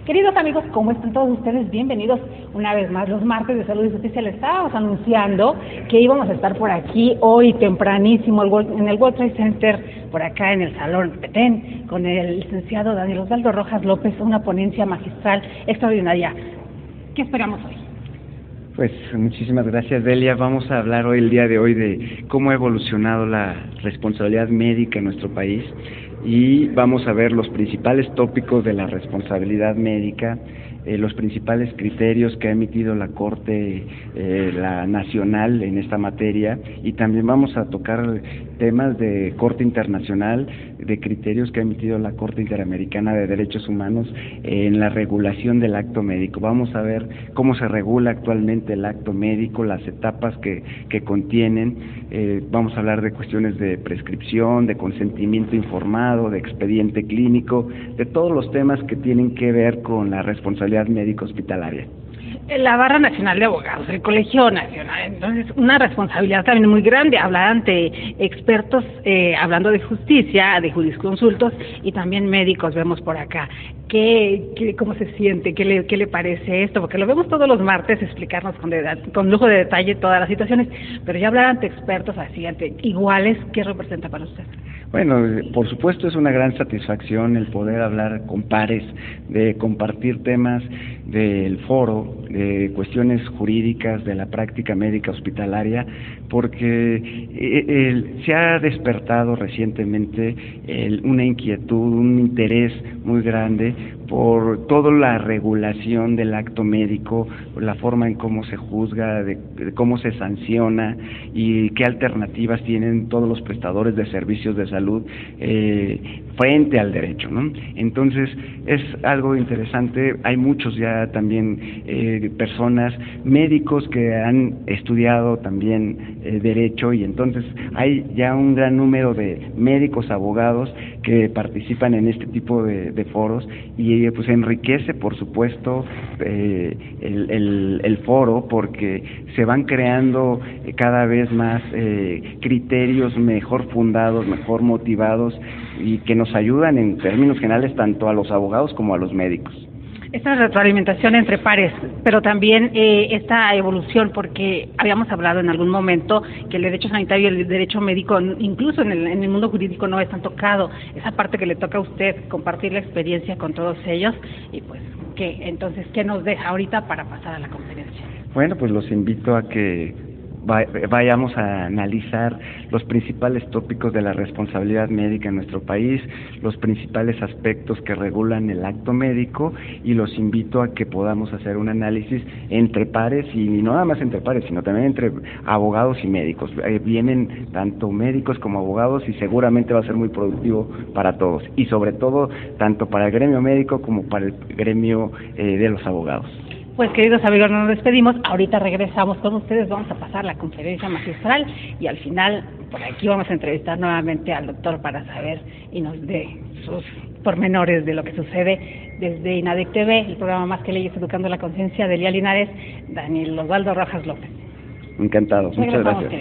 Queridos amigos, ¿cómo están todos ustedes? Bienvenidos una vez más los martes de Salud y Justicia. Les estábamos anunciando que íbamos a estar por aquí hoy tempranísimo en el World Trade Center, por acá en el Salón Petén, con el licenciado Daniel Osvaldo Rojas López, una ponencia magistral extraordinaria. ¿Qué esperamos hoy? Pues muchísimas gracias, Delia. Vamos a hablar hoy, el día de hoy, de cómo ha evolucionado la responsabilidad médica en nuestro país y vamos a ver los principales tópicos de la responsabilidad médica, los principales criterios que ha emitido la Corte la nacional en esta materia, y también vamos a tocar temas de Corte Internacional, de criterios que ha emitido la Corte Interamericana de Derechos Humanos en la regulación del acto médico. Vamos a ver cómo se regula actualmente el acto médico, las etapas que contienen. Vamos a hablar de cuestiones de prescripción, de consentimiento informado, de expediente clínico, de todos los temas que tienen que ver con la responsabilidad médica hospitalaria. La Barra Nacional de Abogados, el Colegio Nacional, entonces una responsabilidad también muy grande, hablar ante expertos, hablando de justicia, de jurisconsultos y también médicos vemos por acá. ¿Cómo se siente? ¿Qué le parece esto? Porque lo vemos todos los martes, explicarnos con lujo de detalle todas las situaciones, pero ya hablar ante expertos así, ante iguales, ¿qué representa para usted? Bueno, por supuesto es una gran satisfacción el poder hablar con pares, de compartir temas del foro, de cuestiones jurídicas, de la práctica médica hospitalaria, porque se ha despertado recientemente una inquietud, un interés muy grande por toda la regulación del acto médico, la forma en cómo se juzga, de cómo se sanciona y qué alternativas tienen todos los prestadores de servicios de salud frente al derecho, ¿no? Entonces es algo interesante. Hay muchos ya también personas, médicos que han estudiado también derecho, y entonces hay ya un gran número de médicos, abogados que participan en este tipo de foros, y pues enriquece por supuesto el foro, porque se van creando cada vez más criterios mejor fundados, mejor motivados, y que nos ayudan en términos generales tanto a los abogados como a los médicos. Esta retroalimentación entre pares, pero también esta evolución, porque habíamos hablado en algún momento que el derecho sanitario y el derecho médico, incluso en el mundo jurídico, no es tan tocado. Esa parte que le toca a usted, compartir la experiencia con todos ellos, y pues, ¿qué nos deja ahorita para pasar a la conferencia? Bueno, pues los invito a que vayamos a analizar los principales tópicos de la responsabilidad médica en nuestro país, los principales aspectos que regulan el acto médico, y los invito a que podamos hacer un análisis entre pares, y no nada más entre pares, sino también entre abogados y médicos. Vienen tanto médicos como abogados, y seguramente va a ser muy productivo para todos, y sobre todo tanto para el gremio médico como para el gremio de los abogados. Pues queridos amigos, nos despedimos, ahorita regresamos con ustedes, vamos a pasar la conferencia magistral y al final por aquí vamos a entrevistar nuevamente al doctor para saber y nos dé sus pormenores de lo que sucede desde INADEC TV, el programa Más que Leyes Educando la Conciencia de Lía Linares, Daniel Osvaldo Rojas López. Encantado, muchas gracias.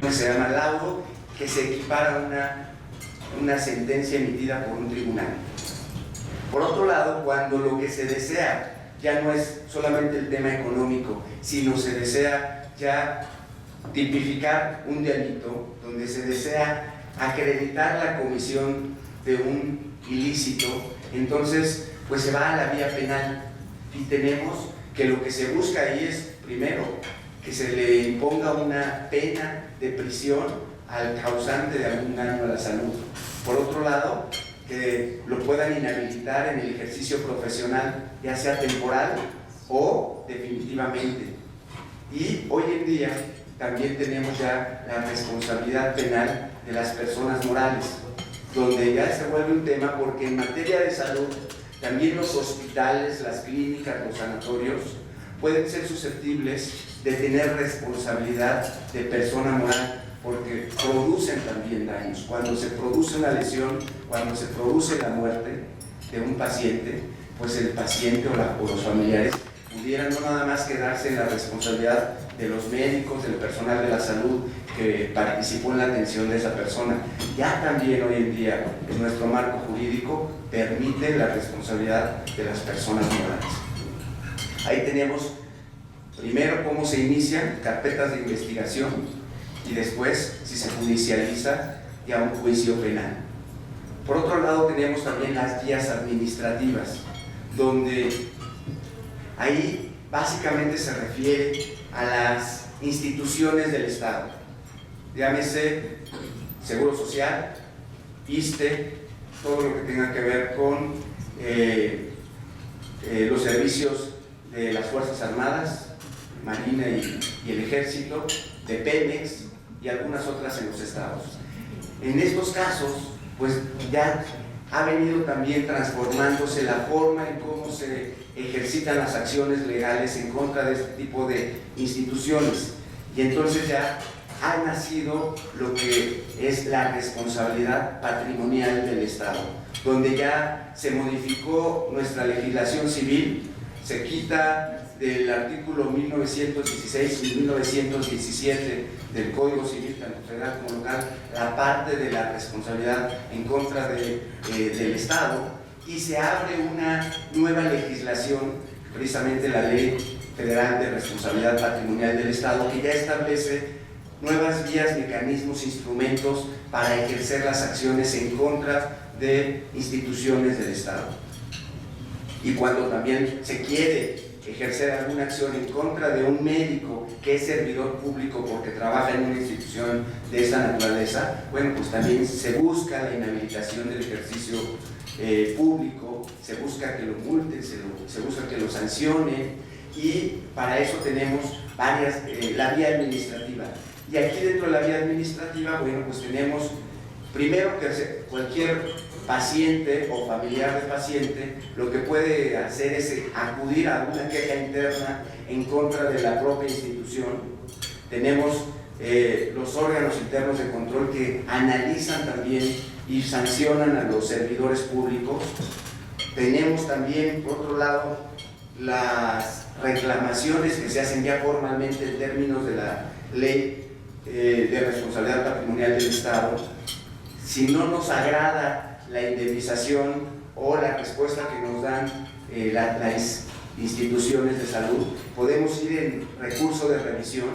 Se llama laudo, que se equipara a una sentencia emitida por un tribunal. Por otro lado, cuando lo que se desea ya no es solamente el tema económico, sino se desea ya tipificar un delito, donde se desea acreditar la comisión de un ilícito, entonces pues se va a la vía penal, y tenemos que lo que se busca ahí es, primero, que se le imponga una pena de prisión al causante de algún daño a la salud. Por otro lado, que lo puedan inhabilitar en el ejercicio profesional, ya sea temporal o definitivamente. Y hoy en día también tenemos ya la responsabilidad penal de las personas morales, donde ya se vuelve un tema, porque en materia de salud también los hospitales, las clínicas, los sanatorios pueden ser susceptibles de tener responsabilidad de persona moral, porque producen también daños. Cuando se produce una lesión, cuando se produce la muerte de un paciente, pues el paciente o los familiares pudiera no nada más quedarse en la responsabilidad de los médicos, del personal de la salud que participó en la atención de esa persona. Ya también hoy en día en nuestro marco jurídico permite la responsabilidad de las personas morales. Ahí tenemos primero cómo se inician carpetas de investigación y después si se judicializa ya un juicio penal. Por otro lado tenemos también las guías administrativas, donde ahí básicamente se refiere a las instituciones del Estado, llámese Seguro Social, ISSSTE, todo lo que tenga que ver con los servicios de las Fuerzas Armadas, Marina y el Ejército, de Pemex y algunas otras en los estados. En estos casos, pues ya ha venido también transformándose la forma en cómo se ejercitan las acciones legales en contra de este tipo de instituciones, y entonces ya ha nacido lo que es la responsabilidad patrimonial del Estado, donde ya se modificó nuestra legislación civil, se quita del artículo 1916 y 1917 del Código Civil, tanto federal como local, la parte de la responsabilidad en contra del Estado, y se abre una nueva legislación, precisamente la Ley Federal de Responsabilidad Patrimonial del Estado, que ya establece nuevas vías, mecanismos, instrumentos para ejercer las acciones en contra de instituciones del Estado. Y cuando también se quiere ejercer alguna acción en contra de un médico que es servidor público porque trabaja en una institución de esta naturaleza, bueno, pues también se busca la inhabilitación del ejercicio público, se busca que lo multen, se busca que lo sancionen, y para eso tenemos la vía administrativa. Y aquí dentro de la vía administrativa, bueno, pues tenemos primero que cualquier paciente o familiar de paciente lo que puede hacer es acudir a una queja interna en contra de la propia institución. Tenemos los órganos internos de control que analizan también y sancionan a los servidores públicos. Tenemos también, por otro lado, las reclamaciones que se hacen ya formalmente en términos de la Ley de Responsabilidad Patrimonial del Estado. Si no nos agrada la indemnización o la respuesta que nos dan las instituciones de salud, podemos ir en recurso de revisión,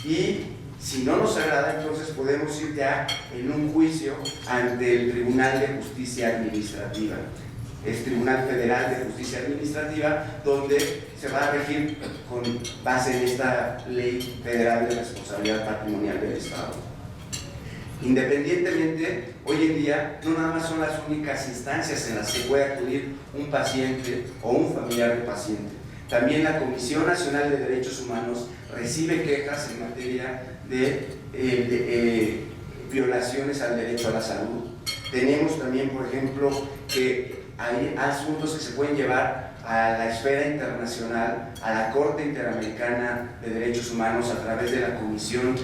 y si no nos agrada, entonces podemos ir ya en un juicio ante el Tribunal de Justicia Administrativa. Es Tribunal Federal de Justicia Administrativa, donde se va a regir con base en esta Ley Federal de Responsabilidad Patrimonial del Estado. Independientemente, hoy en día no nada más son las únicas instancias en las que puede acudir un paciente o un familiar del paciente. También la Comisión Nacional de Derechos Humanos recibe quejas en materia de violaciones al derecho a la salud. Tenemos también, por ejemplo, que hay asuntos que se pueden llevar a la esfera internacional, a la Corte Interamericana de Derechos Humanos a través de la Comisión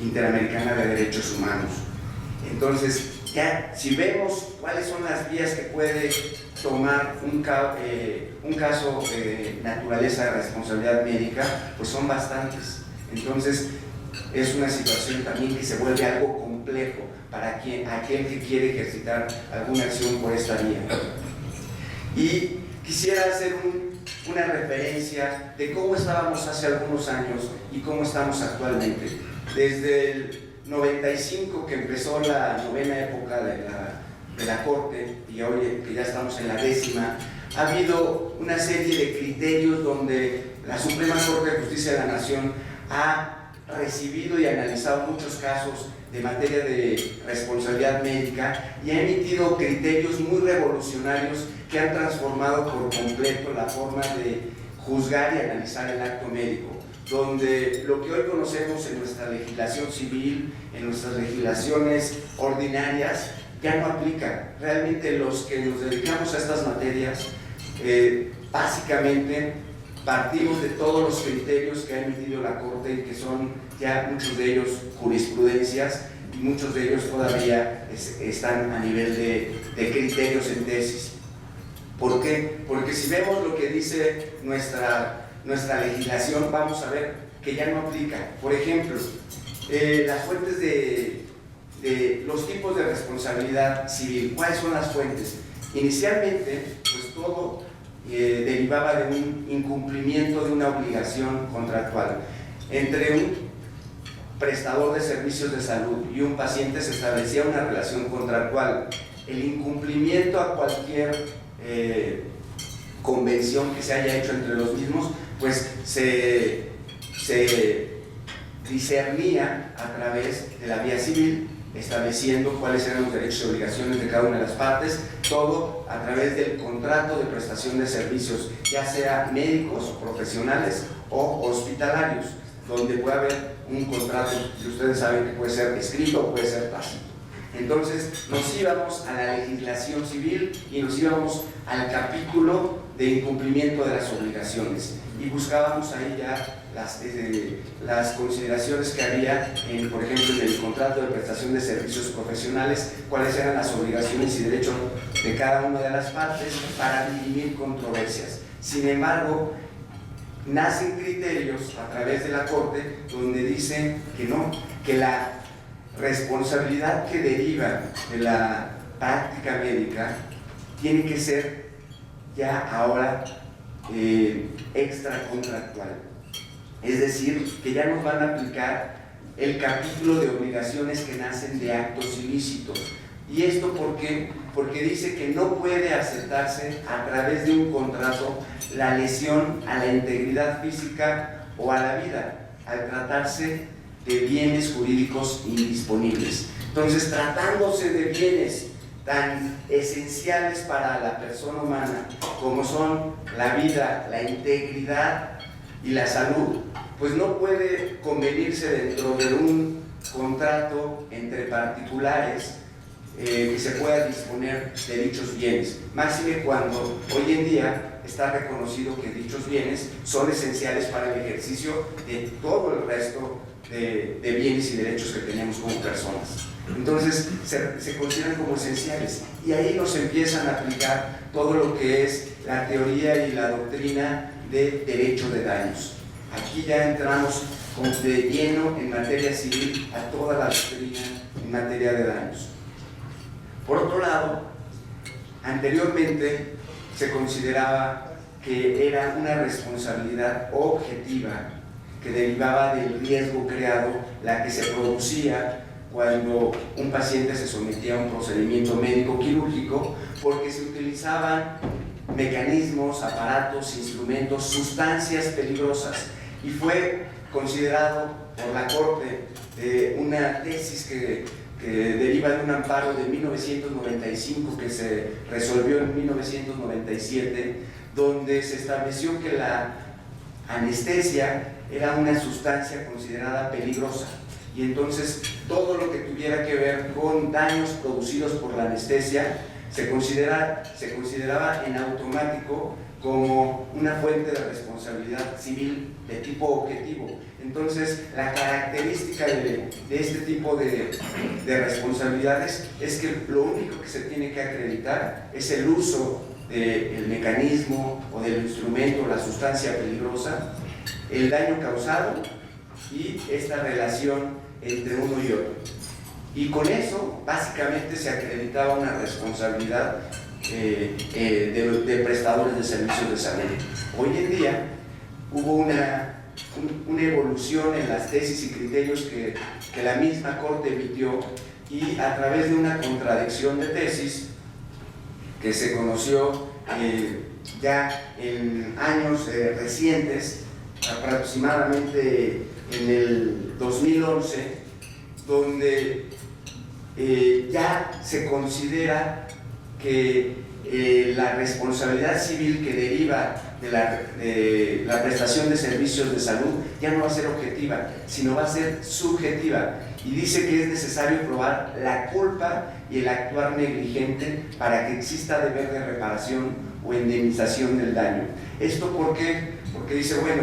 Interamericana de Derechos Humanos. Entonces, ya si vemos cuáles son las vías que puede tomar un caso de naturaleza de responsabilidad médica, pues son bastantes. Entonces, es una situación también que se vuelve algo complejo para aquel que quiere ejercitar alguna acción por esta vía. Y quisiera hacer una referencia de cómo estábamos hace algunos años y cómo estamos actualmente. Desde el 95, que empezó la novena época de la Corte, y hoy que ya estamos en la 10ª, ha habido una serie de criterios donde la Suprema Corte de Justicia de la Nación ha recibido y analizado muchos casos de materia de responsabilidad médica y ha emitido criterios muy revolucionarios que han transformado por completo la forma de juzgar y analizar el acto médico, donde lo que hoy conocemos en nuestra legislación civil, en nuestras legislaciones ordinarias, ya no aplica. Realmente los que nos dedicamos a estas materias, básicamente partimos de todos los criterios que ha emitido la Corte, y que son ya muchos de ellos jurisprudencias, y muchos de ellos todavía están a nivel de criterios en tesis. ¿Por qué? Porque si vemos lo que dice nuestra legislación, vamos a ver que ya no aplica. Por ejemplo, las fuentes de los tipos de responsabilidad civil. ¿Cuáles son las fuentes? Inicialmente, pues todo derivaba de un incumplimiento de una obligación contractual. Entre un prestador de servicios de salud y un paciente se establecía una relación contractual. El incumplimiento a cualquier convención que se haya hecho entre los mismos, pues se discernía a través de la vía civil, estableciendo cuáles eran los derechos y obligaciones de cada una de las partes, todo a través del contrato de prestación de servicios, ya sea médicos, profesionales o hospitalarios, donde puede haber un contrato que ustedes saben que puede ser escrito o puede ser tácito. Entonces nos íbamos a la legislación civil y nos íbamos al capítulo de incumplimiento de las obligaciones y buscábamos ahí ya las consideraciones que había, por ejemplo, en el contrato de prestación de servicios profesionales, cuáles eran las obligaciones y derechos de cada una de las partes para dirimir controversias. Sin embargo, nacen criterios a través de la Corte donde dicen que no, que la responsabilidad que deriva de la práctica médica tiene que ser ya ahora extracontractual. Es decir, que ya nos van a aplicar el capítulo de obligaciones que nacen de actos ilícitos. ¿Y esto por qué? Porque dice que no puede aceptarse a través de un contrato la lesión a la integridad física o a la vida, al tratarse de bienes jurídicos indisponibles. Entonces, tratándose de bienes tan esenciales para la persona humana como son la vida, la integridad y la salud, pues no puede convenirse dentro de un contrato entre particulares que se pueda disponer de dichos bienes, máxime cuando hoy en día está reconocido que dichos bienes son esenciales para el ejercicio de todo el resto de bienes y derechos que tenemos como personas. Entonces se consideran como esenciales y ahí nos empiezan a aplicar todo lo que es la teoría y la doctrina de derecho de daños. Aquí ya entramos de lleno en materia civil a toda la doctrina en materia de daños. Por otro lado, anteriormente se consideraba que era una responsabilidad objetiva que derivaba del riesgo creado, la que se producía cuando un paciente se sometía a un procedimiento médico quirúrgico, porque se utilizaban mecanismos, aparatos, instrumentos, sustancias peligrosas, y fue considerado por la Corte una tesis que deriva de un amparo de 1995 que se resolvió en 1997, donde se estableció que la anestesia era una sustancia considerada peligrosa, y entonces todo lo que tuviera que ver con daños producidos por la anestesia se consideraba en automático como una fuente de responsabilidad civil de tipo objetivo. Entonces, la característica de este tipo de responsabilidades es que lo único que se tiene que acreditar es el uso del mecanismo o del instrumento o la sustancia peligrosa, el daño causado y esta relación entre uno y otro. Y con eso, básicamente, se acreditaba una responsabilidad de prestadores de servicios de salud. Hoy en día hubo una evolución en las tesis y criterios que la misma Corte emitió, y a través de una contradicción de tesis que se conoció ya en años recientes, aproximadamente en el 2011, donde ya se considera que la responsabilidad civil que deriva de la prestación de servicios de salud ya no va a ser objetiva, sino va a ser subjetiva, y dice que es necesario probar la culpa y el actuar negligente para que exista deber de reparación o indemnización del daño. ¿Esto por qué? Porque dice, bueno,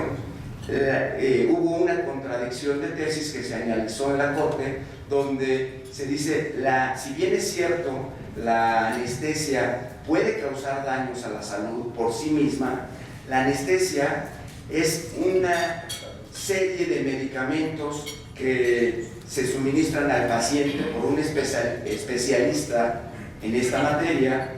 hubo una contradicción de tesis que se analizó en la Corte, donde se dice, si bien es cierto, la anestesia puede causar daños a la salud por sí misma, la anestesia es una serie de medicamentos que se suministran al paciente por un especialista en esta materia,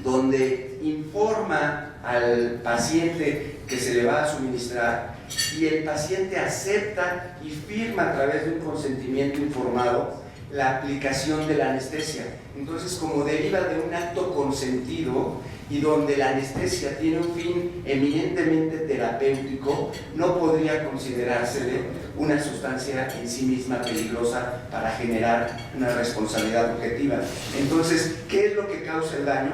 donde informa al paciente que se le va a suministrar y el paciente acepta y firma a través de un consentimiento informado la aplicación de la anestesia. Entonces, como deriva de un acto consentido y donde la anestesia tiene un fin eminentemente terapéutico, no podría considerársele una sustancia en sí misma peligrosa para generar una responsabilidad objetiva. Entonces, ¿qué es lo que causa el daño?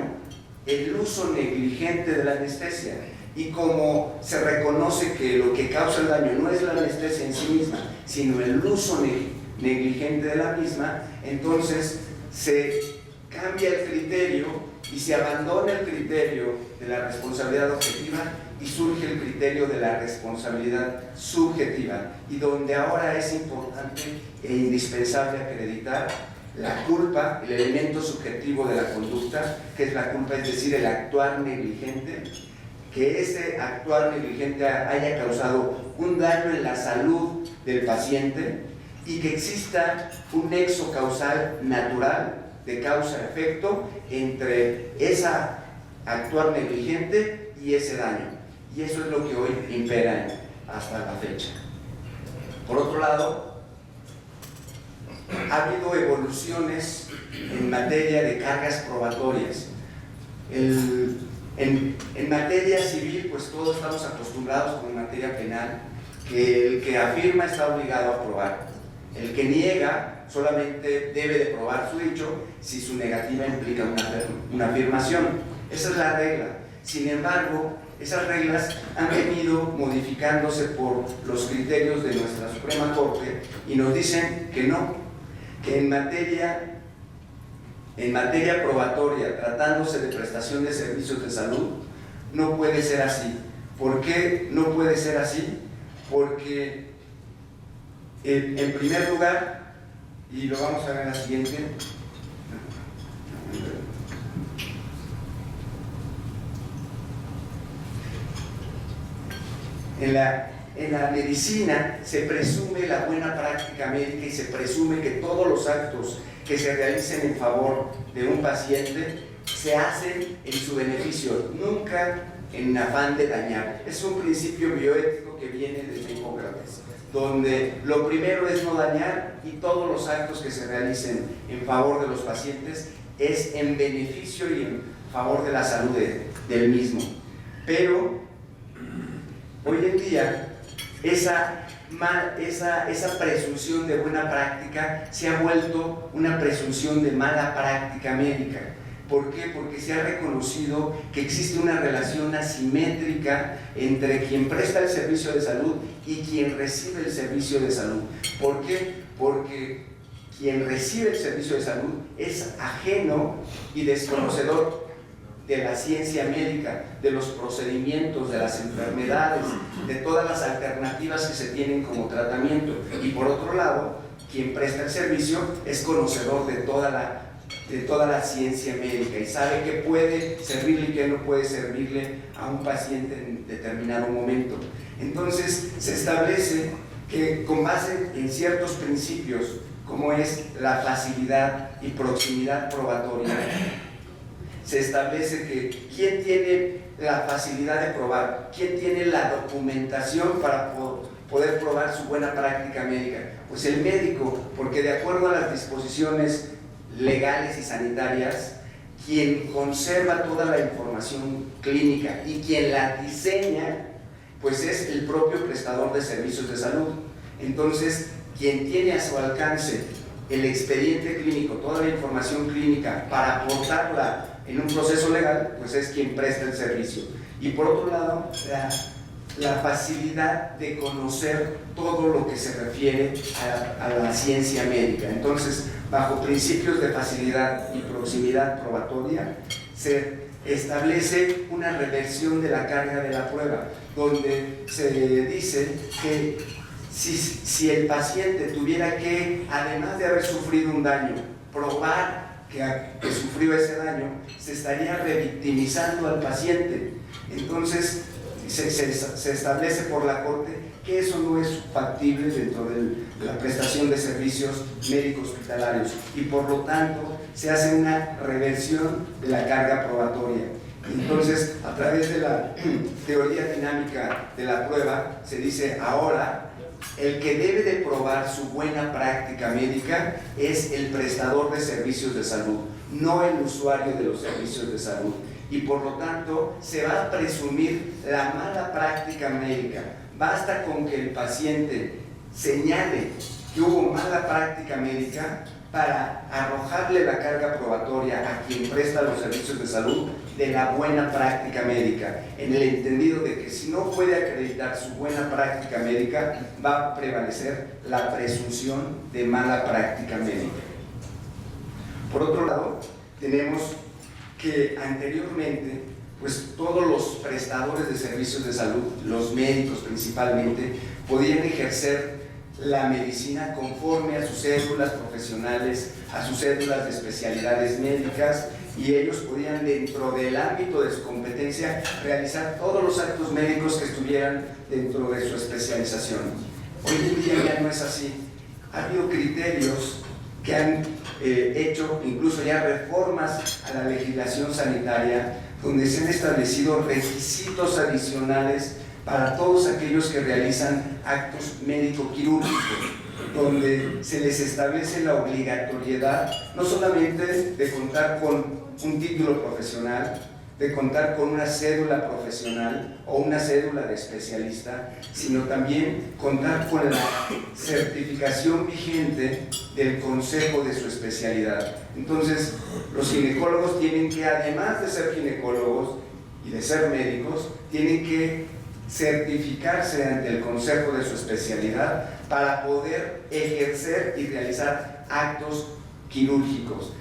El uso negligente de la anestesia. Y como se reconoce que lo que causa el daño no es la anestesia en sí misma, sino el uso negligente de la misma, entonces se cambia el criterio y se abandona el criterio de la responsabilidad objetiva y surge el criterio de la responsabilidad subjetiva, y donde ahora es importante e indispensable acreditar la culpa, el elemento subjetivo de la conducta, que es la culpa, es decir, el actuar negligente, que ese actuar negligente haya causado un daño en la salud del paciente y que exista un nexo causal natural de causa-efecto entre esa actuar negligente y ese daño. Y eso es lo que hoy impera hasta la fecha. Por otro lado, ha habido evoluciones en materia de cargas probatorias. En materia civil, pues todos estamos acostumbrados, como en materia penal, que el que afirma está obligado a probar. El que niega solamente debe de probar su dicho si su negativa implica una afirmación. Esa es la regla. Sin embargo, esas reglas han venido modificándose por los criterios de nuestra Suprema Corte y nos dicen que no, que en materia probatoria, tratándose de prestación de servicios de salud, no puede ser así. ¿Por qué no puede ser así? Porque, en primer lugar, y lo vamos a ver en la siguiente, en la medicina se presume la buena práctica médica y se presume que todos los actos que se realicen en favor de un paciente se hacen en su beneficio, nunca en afán de dañar. Es un principio bioético que viene desde Hipócrates, donde lo primero es no dañar y todos los actos que se realicen en favor de los pacientes es en beneficio y en favor de la salud del mismo. Pero hoy en día esa presunción de buena práctica se ha vuelto una presunción de mala práctica médica. ¿Por qué? Porque se ha reconocido que existe una relación asimétrica entre quien presta el servicio de salud y quien recibe el servicio de salud. ¿Por qué? Porque quien recibe el servicio de salud es ajeno y desconocedor de la ciencia médica, de los procedimientos, de las enfermedades, de todas las alternativas que se tienen como tratamiento. Y por otro lado, quien presta el servicio es conocedor de toda la ciencia médica y sabe qué puede servirle y qué no puede servirle a un paciente en determinado momento. Entonces se establece que con base en ciertos principios, como es la facilidad y proximidad probatoria, se establece que quién tiene la facilidad de probar, quién tiene la documentación para poder probar su buena práctica médica. Pues el médico, porque de acuerdo a las disposiciones legales y sanitarias, quien conserva toda la información clínica y quien la diseña, pues es el propio prestador de servicios de salud. Entonces, quien tiene a su alcance el expediente clínico, toda la información clínica para aportarla en un proceso legal, pues es quien presta el servicio. Y por otro lado, la facilidad de conocer todo lo que se refiere a la ciencia médica. Entonces, bajo principios de facilidad y proximidad probatoria, se establece una reversión de la carga de la prueba, donde se dice que si el paciente tuviera que, además de haber sufrido un daño, probar que sufrió ese daño, se estaría revictimizando al paciente. Entonces, se establece por la Corte que eso no es factible dentro de la prestación de servicios médicos hospitalarios y por lo tanto se hace una reversión de la carga probatoria. Entonces, a través de la teoría dinámica de la prueba, se dice ahora el que debe de probar su buena práctica médica es el prestador de servicios de salud, no el usuario de los servicios de salud. Y por lo tanto, se va a presumir la mala práctica médica. Basta con que el paciente señale que hubo mala práctica médica para arrojarle la carga probatoria a quien presta los servicios de salud de la buena práctica médica, en el entendido de que si no puede acreditar su buena práctica médica, va a prevalecer la presunción de mala práctica médica. Por otro lado, tenemos que anteriormente, pues todos los prestadores de servicios de salud, los médicos principalmente, podían ejercer la medicina conforme a sus cédulas profesionales, a sus cédulas de especialidades médicas, y ellos podían, dentro del ámbito de su competencia, realizar todos los actos médicos que estuvieran dentro de su especialización. Hoy en día ya no es así. Ha habido criterios que han hecho incluso ya reformas a la legislación sanitaria, donde se han establecido requisitos adicionales para todos aquellos que realizan actos médico-quirúrgicos, donde se les establece la obligatoriedad no solamente de contar con un título profesional, de contar con una cédula profesional o una cédula de especialista, sino también contar con la certificación vigente del consejo de su especialidad. Entonces, los ginecólogos tienen que, además de ser ginecólogos y de ser médicos, tienen que certificarse ante el consejo de su especialidad para poder ejercer y realizar actos quirúrgicos.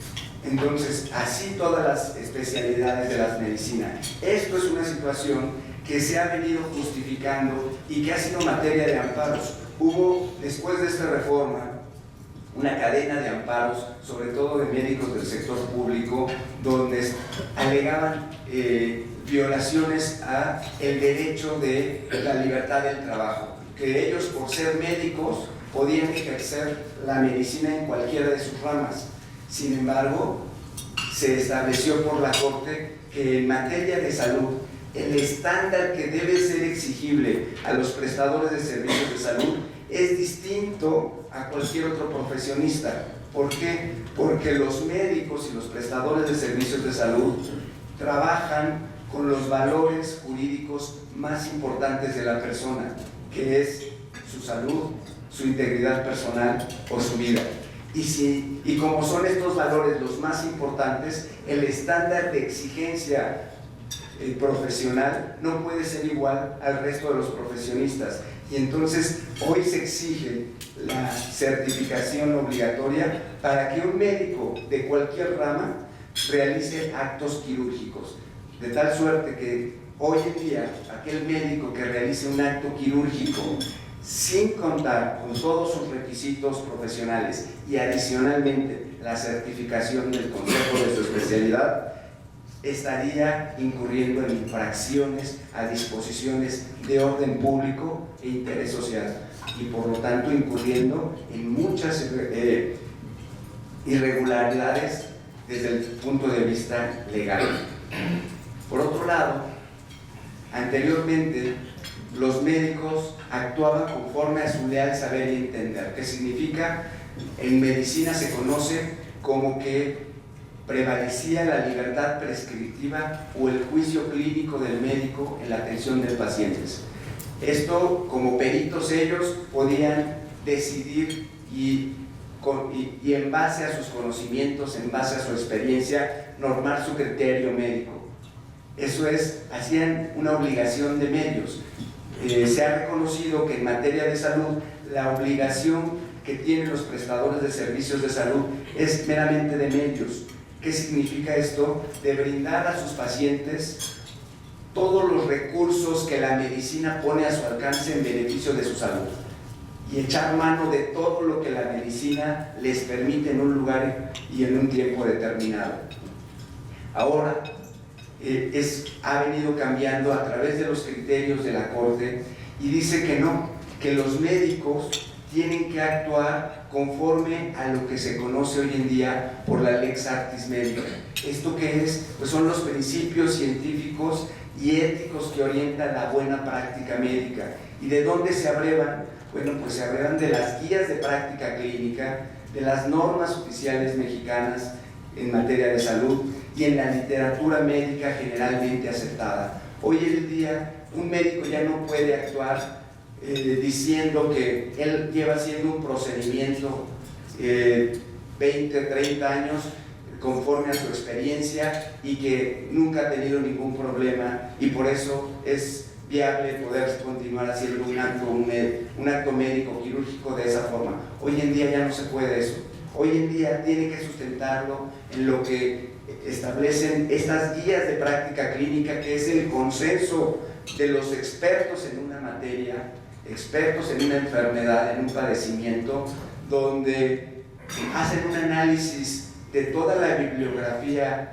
Entonces, así todas las especialidades de la medicina. Esto es una situación que se ha venido justificando y que ha sido materia de amparos. Hubo, después de esta reforma, una cadena de amparos, sobre todo de médicos del sector público, donde alegaban violaciones a el derecho de la libertad del trabajo, que ellos, por ser médicos, podían ejercer la medicina en cualquiera de sus ramas. Sin embargo, se estableció por la Corte que en materia de salud, el estándar que debe ser exigible a los prestadores de servicios de salud es distinto a cualquier otro profesionista. ¿Por qué? Porque los médicos y los prestadores de servicios de salud trabajan con los valores jurídicos más importantes de la persona, que es su salud, su integridad personal o su vida. Y como son estos valores los más importantes, el estándar de exigencia profesional no puede ser igual al resto de los profesionistas. Y entonces hoy se exige la certificación obligatoria para que un médico de cualquier rama realice actos quirúrgicos. De tal suerte que hoy en día aquel médico que realice un acto quirúrgico sin contar con todos sus requisitos profesionales y adicionalmente la certificación del consejo de su especialidad, estaría incurriendo en infracciones a disposiciones de orden público e interés social y por lo tanto incurriendo en muchas irregularidades desde el punto de vista legal. Por otro lado, anteriormente los médicos actuaban conforme a su leal saber y entender, que significa, en medicina se conoce como que prevalecía la libertad prescriptiva o el juicio clínico del médico en la atención de pacientes. Esto, como peritos, ellos podían decidir y en base a sus conocimientos, en base a su experiencia, normar su criterio médico. Eso es, hacían una obligación de medios. Se ha reconocido que en materia de salud la obligación que tienen los prestadores de servicios de salud es meramente de medios. ¿Qué significa esto? De brindar a sus pacientes todos los recursos que la medicina pone a su alcance en beneficio de su salud. y echar mano de todo lo que la medicina les permite en un lugar y en un tiempo determinado. Ahora ha venido cambiando a través de los criterios de la Corte y dice que no, que los médicos tienen que actuar conforme a lo que se conoce hoy en día por la Lex Artis Medica. ¿Esto qué es? Pues son los principios científicos y éticos que orientan la buena práctica médica. ¿Y de dónde se abrevan? Bueno, pues se abrevan de las guías de práctica clínica, de las normas oficiales mexicanas en materia de salud y en la literatura médica generalmente aceptada. Hoy en día un médico ya no puede actuar diciendo que él lleva haciendo un procedimiento 20, 30 años conforme a su experiencia y que nunca ha tenido ningún problema y por eso es viable poder continuar haciendo un acto médico quirúrgico de esa forma. Hoy en día ya no se puede eso. Hoy en día tiene que sustentarlo en lo que establecen estas guías de práctica clínica, que es el consenso de los expertos en una materia, expertos en una enfermedad, en un padecimiento, donde hacen un análisis de toda la bibliografía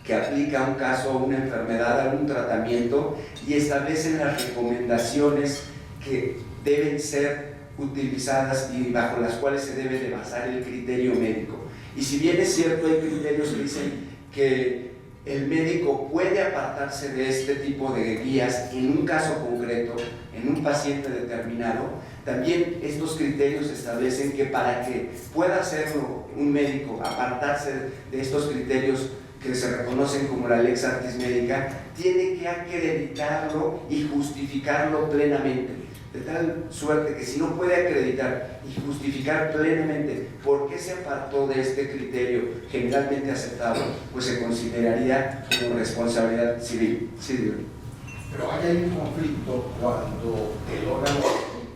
que aplica a un caso, a una enfermedad, a un tratamiento y establecen las recomendaciones que deben ser utilizadas y bajo las cuales se debe de basar el criterio médico. Y si bien es cierto, hay criterios que dicen que el médico puede apartarse de este tipo de guías en un caso concreto, en un paciente determinado, también estos criterios establecen que para que pueda hacerlo un médico, apartarse de estos criterios que se reconocen como la Lex Artis Medica, tiene que acreditarlo y justificarlo plenamente, de tal suerte que si no puede acreditar y justificar plenamente por qué se apartó de este criterio generalmente aceptado, pues se consideraría como responsabilidad civil. Pero ahí hay un conflicto cuando el órgano,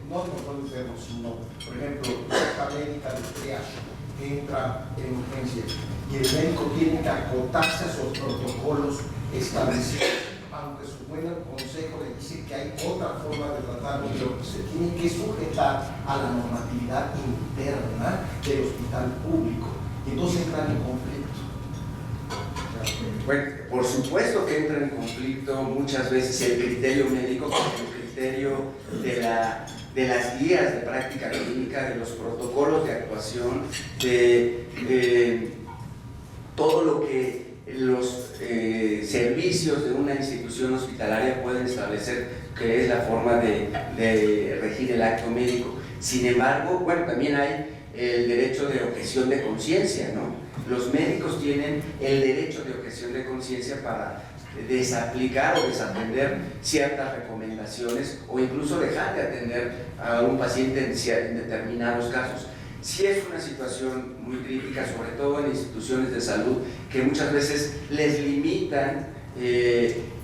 no nosotros decimos, sino, por ejemplo, la médica de triage entra en urgencia y el médico tiene que acotarse a sus protocolos establecidos, aunque su buen consejo le dice que hay otra forma de tratarlo, pero se tiene que sujetar a la normatividad interna del hospital público, y entonces entran en conflicto. Bueno, por supuesto que entra en conflicto muchas veces el criterio médico con el criterio de las guías de práctica clínica, de los protocolos de actuación, de todo lo que los servicios de una institución hospitalaria pueden establecer que es la forma de regir el acto médico. Sin embargo, bueno, también hay el derecho de objeción de conciencia, ¿no? Los médicos tienen el derecho de objeción de conciencia para desaplicar o desatender ciertas recomendaciones o incluso dejar de atender a un paciente en determinados casos. Sí es una situación muy crítica, sobre todo en instituciones de salud, que muchas veces les limitan,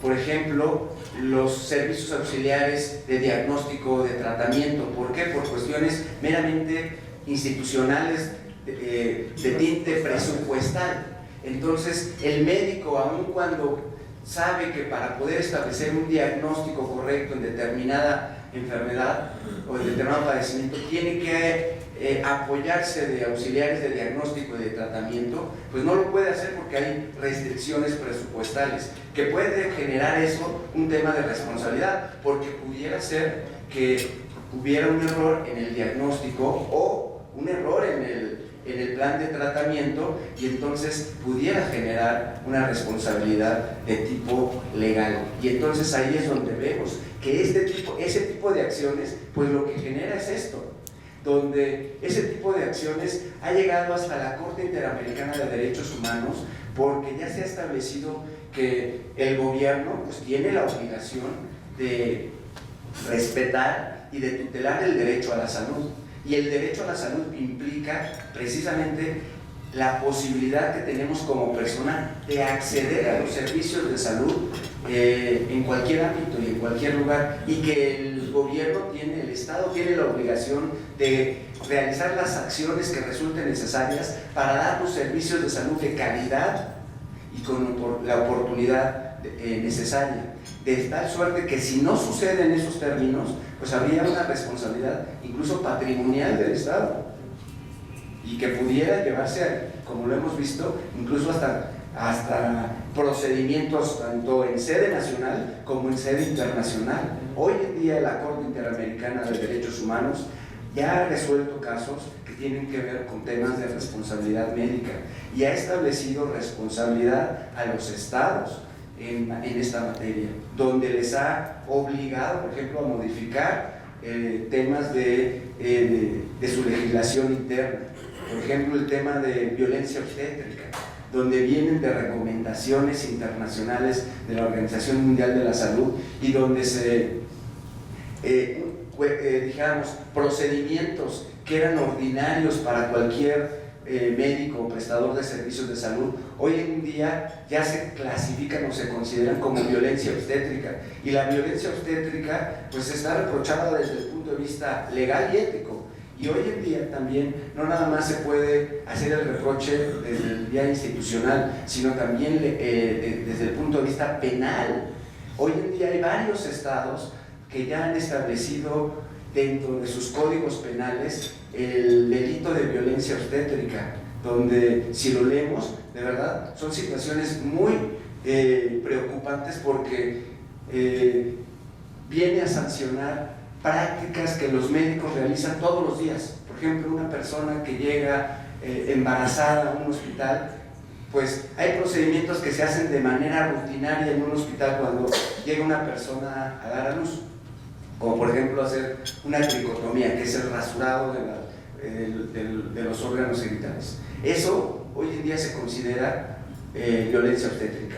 por ejemplo, los servicios auxiliares de diagnóstico o de tratamiento. ¿Por qué? Por cuestiones meramente institucionales de tinte presupuestal. Entonces, el médico, aun cuando sabe que para poder establecer un diagnóstico correcto en determinada enfermedad o en determinado padecimiento, tiene que apoyarse de auxiliares de diagnóstico y de tratamiento, pues no lo puede hacer porque hay restricciones presupuestales, que puede generar eso un tema de responsabilidad, porque pudiera ser que hubiera un error en el diagnóstico o un error en el plan de tratamiento y entonces pudiera generar una responsabilidad de tipo legal. Y entonces ahí es donde vemos que ese tipo de acciones, pues lo que genera es esto, donde ese tipo de acciones ha llegado hasta la Corte Interamericana de Derechos Humanos, porque ya se ha establecido que el gobierno pues tiene la obligación de respetar y de tutelar el derecho a la salud. Y el derecho a la salud implica precisamente la posibilidad que tenemos como persona de acceder a los servicios de salud en cualquier ámbito y en cualquier lugar, y que el gobierno el Estado tiene la obligación de realizar las acciones que resulten necesarias para dar los servicios de salud de calidad y con la oportunidad necesaria. de tal suerte que si no sucede en esos términos, pues habría una responsabilidad incluso patrimonial del Estado y que pudiera llevarse, como lo hemos visto, incluso hasta procedimientos tanto en sede nacional como en sede internacional. Hoy en día la Corte Interamericana de Derechos Humanos ya ha resuelto casos que tienen que ver con temas de responsabilidad médica y ha establecido responsabilidad a los estados en esta materia, donde les ha obligado, por ejemplo, a modificar temas de su legislación interna. Por ejemplo, el tema de violencia obstétrica, donde vienen de recomendaciones internacionales de la Organización Mundial de la Salud y donde se, digamos, procedimientos que eran ordinarios para cualquier médico o prestador de servicios de salud, hoy en día ya se clasifican o se consideran como violencia obstétrica, y la violencia obstétrica pues está reprochada desde el punto de vista legal y ético. Y hoy en día también no nada más se puede hacer el reproche desde el vía institucional, sino también desde el punto de vista penal. Hoy en día hay varios estados que ya han establecido dentro de sus códigos penales el delito de violencia obstétrica, donde si lo leemos, de verdad, son situaciones muy preocupantes porque viene a sancionar prácticas que los médicos realizan todos los días. Por ejemplo, una persona que llega embarazada a un hospital, pues hay procedimientos que se hacen de manera rutinaria en un hospital cuando llega una persona a dar a luz, como por ejemplo hacer una tricotomía, que es el rasurado de los órganos genitales. Eso hoy en día se considera violencia obstétrica.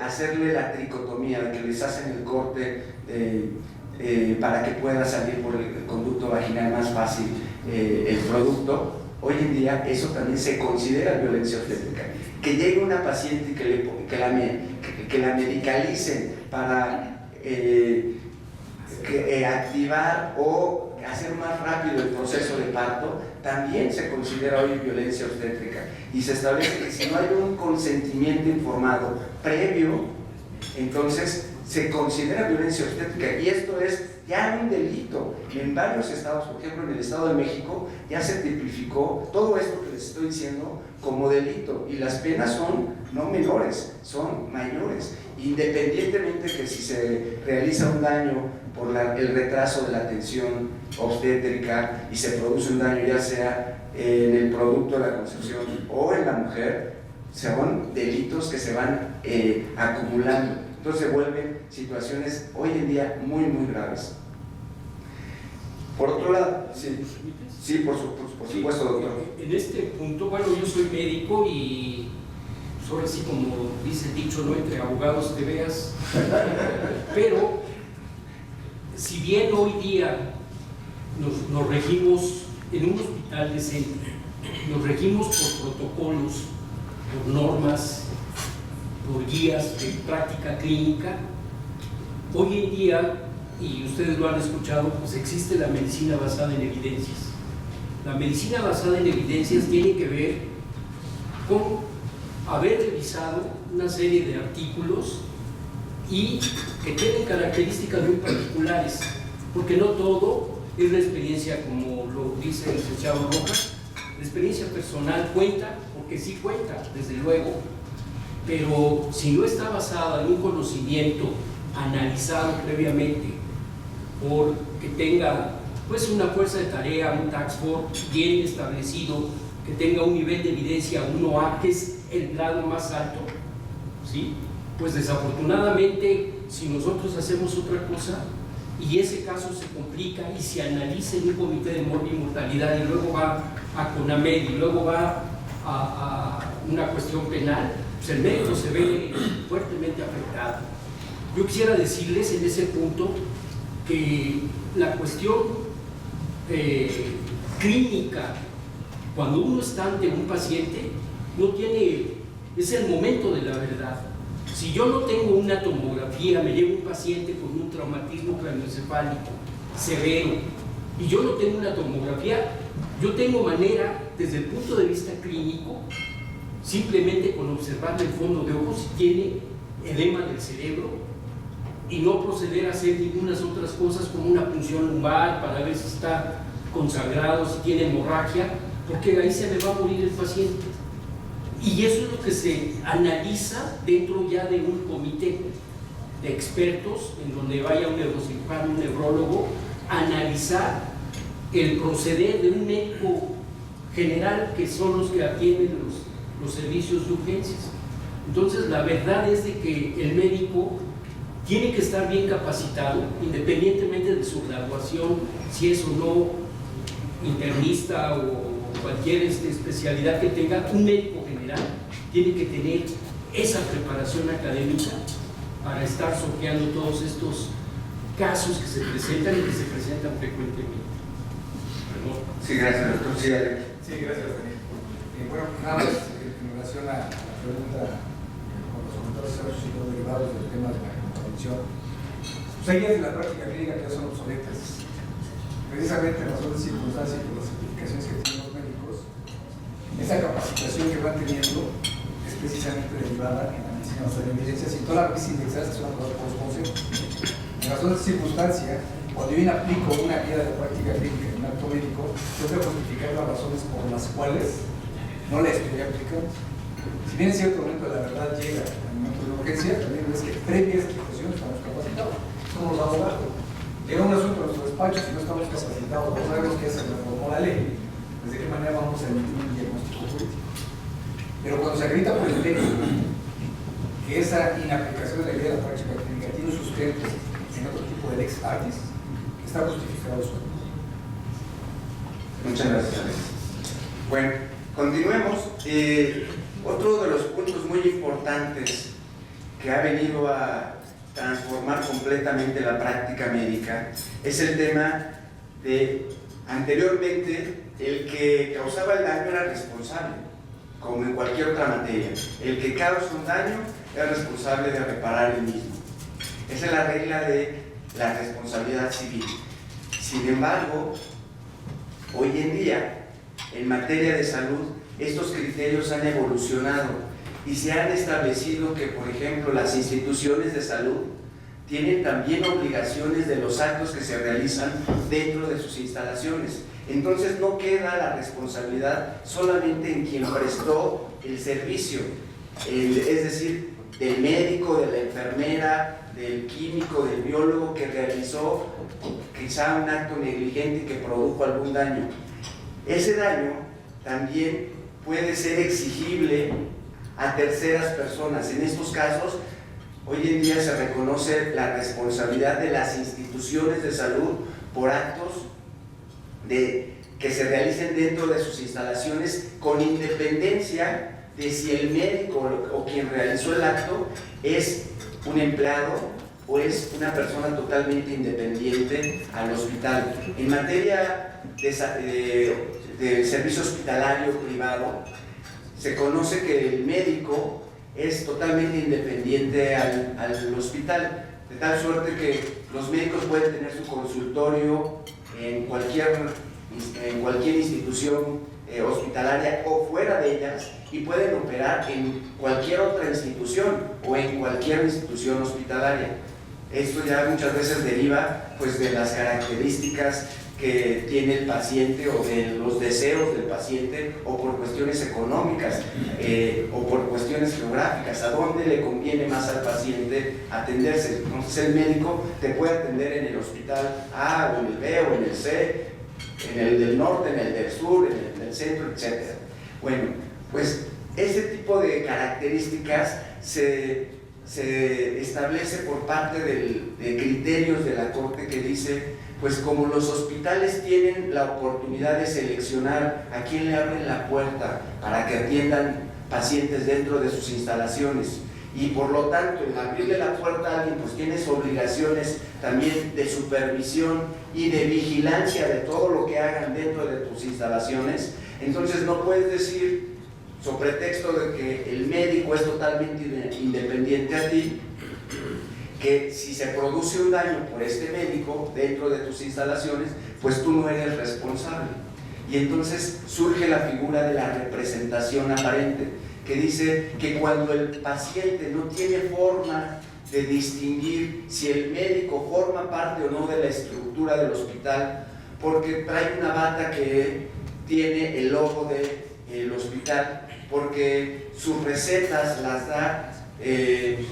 Hacerle la tricotomía, de que les hacen el corte para que pueda salir por el conducto vaginal más fácil el producto, hoy en día eso también se considera violencia obstétrica. Que llegue una paciente y que la medicalicen para activar o hacer más rápido el proceso de parto, también se considera hoy violencia obstétrica, y se establece que si no hay un consentimiento informado previo, entonces se considera violencia obstétrica, y esto es ya un delito en varios estados. Por ejemplo, en el Estado de México ya se tipificó todo esto que les estoy diciendo como delito, y las penas son no menores, son mayores, independientemente que si se realiza un daño por el retraso de la atención obstétrica y se produce un daño ya sea en el producto de la concepción o en la mujer, son delitos que se van acumulando. Entonces se vuelven situaciones hoy en día muy, muy graves. Por otro lado, sí, por supuesto, doctor. En este punto, bueno, yo soy médico y pues ahora sí, como dice el dicho, no entre abogados te veas, pero si bien hoy día nos regimos en un hospital decente, nos regimos por protocolos, por normas, por guías de práctica clínica, hoy en día, y ustedes lo han escuchado, pues existe la medicina basada en evidencias. La medicina basada en evidencias tiene que ver con haber revisado una serie de artículos y que tienen características muy particulares, porque no todo es la experiencia, como lo dice el licenciado Rojas. La experiencia personal cuenta, porque sí cuenta, desde luego, pero si no está basada en un conocimiento analizado previamente, por que tenga pues una fuerza de tarea, un task force bien establecido, que tenga un nivel de evidencia 1A, que es el grado más alto, ¿sí? Pues desafortunadamente, si nosotros hacemos otra cosa y ese caso se complica y se analiza en un comité de mortalidad y luego va a CONAMED y luego va a una cuestión penal, pues el médico se ve fuertemente afectado. Yo quisiera decirles en ese punto que la cuestión clínica, cuando uno está ante un paciente, no tiene, es el momento de la verdad. Si yo no tengo una tomografía, me llega un paciente con un traumatismo craneoencefálico severo y yo no tengo una tomografía, yo tengo manera, desde el punto de vista clínico, simplemente con observarle el fondo de ojos si tiene edema del cerebro, y no proceder a hacer ninguna otras cosas como una punción lumbar para ver si está consagrado, si tiene hemorragia, porque ahí se me va a morir el paciente. Y eso es lo que se analiza dentro ya de un comité de expertos, en donde vaya un neurocirujano, un neurólogo, a analizar el proceder de un médico general, que son los que atienden los servicios de urgencias. Entonces, la verdad es de que el médico tiene que estar bien capacitado, independientemente de su graduación, si es o no internista o cualquier especialidad que tenga. Un médico general tiene que tener esa preparación académica para estar sorteando todos estos casos que se presentan y que se presentan frecuentemente. Perdón. Sí, gracias, doctor. Sí, Alex. Sí, gracias, Daniel. Bueno, nada más en relación a la pregunta con los comentarios derivados del tema de la prevención. Pues hay guías de la práctica clínica que ya son obsoletas. Precisamente en razón de circunstancias y por las certificaciones que tienen los médicos, esa capacitación que van teniendo es precisamente derivada en la medicina basada en evidencias, y todas las revistas indexadas que son aprobadas por los consejos. En razón de circunstancia, cuando yo aplico una guía de la práctica clínica en un acto médico, yo tengo que justificar las razones por las cuales no la estoy aplicando. Si bien en cierto momento la verdad llega al momento de urgencia, también es que previa a esta situación estamos capacitados. Somos los abogados. Llega un asunto a nuestro despacho, si no estamos capacitados, no sabemos qué se reformó la ley, pues de qué manera vamos a emitir un diagnóstico jurídico. Pero cuando se acredita por el médico que esa inaplicación de la guía de la práctica clínica tiene un sustento en otro tipo de lex artis, está justificado eso. Muchas gracias, Alex. Bueno, continuemos. Otro de los puntos muy importantes que ha venido a transformar completamente la práctica médica es el tema de, anteriormente, el que causaba el daño era responsable, como en cualquier otra materia. El que causa un daño es responsable de reparar el mismo. Esa es la regla de la responsabilidad civil. Sin embargo, hoy en día, en materia de salud, estos criterios han evolucionado y se han establecido que, por ejemplo, las instituciones de salud tienen también obligaciones de los actos que se realizan dentro de sus instalaciones. Entonces no queda la responsabilidad solamente en quien prestó el servicio, es decir, del médico, de la enfermera, del químico, del biólogo que realizó quizá un acto negligente que produjo algún daño. Ese daño también puede ser exigible a terceras personas. En estos casos, hoy en día se reconoce la responsabilidad de las instituciones de salud por actos que se realicen dentro de sus instalaciones, con independencia de si el médico o quien realizó el acto es un empleado o es una persona totalmente independiente al hospital. En materia de servicio hospitalario privado, se conoce que el médico es totalmente independiente al hospital, de tal suerte que los médicos pueden tener su consultorio en cualquier institución hospitalaria o fuera de ellas, y pueden operar en cualquier otra institución o en cualquier institución hospitalaria. Esto ya muchas veces deriva pues de las características que tiene el paciente o de los deseos del paciente, o por cuestiones económicas o por cuestiones geográficas, a dónde le conviene más al paciente atenderse. Entonces el médico te puede atender en el hospital A o en el B o en el C, en el del norte, en el del sur, en el del centro, etc. Bueno, pues ese tipo de características se establece por parte de criterios de la Corte, que dice, pues como los hospitales tienen la oportunidad de seleccionar a quién le abren la puerta para que atiendan pacientes dentro de sus instalaciones, y por lo tanto el abrirle la puerta a alguien pues tienes obligaciones también de supervisión y de vigilancia de todo lo que hagan dentro de tus instalaciones. Entonces no puedes decir, sobre pretexto de que el médico es totalmente independiente a ti, que si se produce un daño por este médico dentro de tus instalaciones, pues tú no eres responsable. Y entonces surge la figura de la representación aparente, que dice que cuando el paciente no tiene forma de distinguir si el médico forma parte o no de la estructura del hospital, porque trae una bata que tiene el logo del hospital, porque sus recetas las da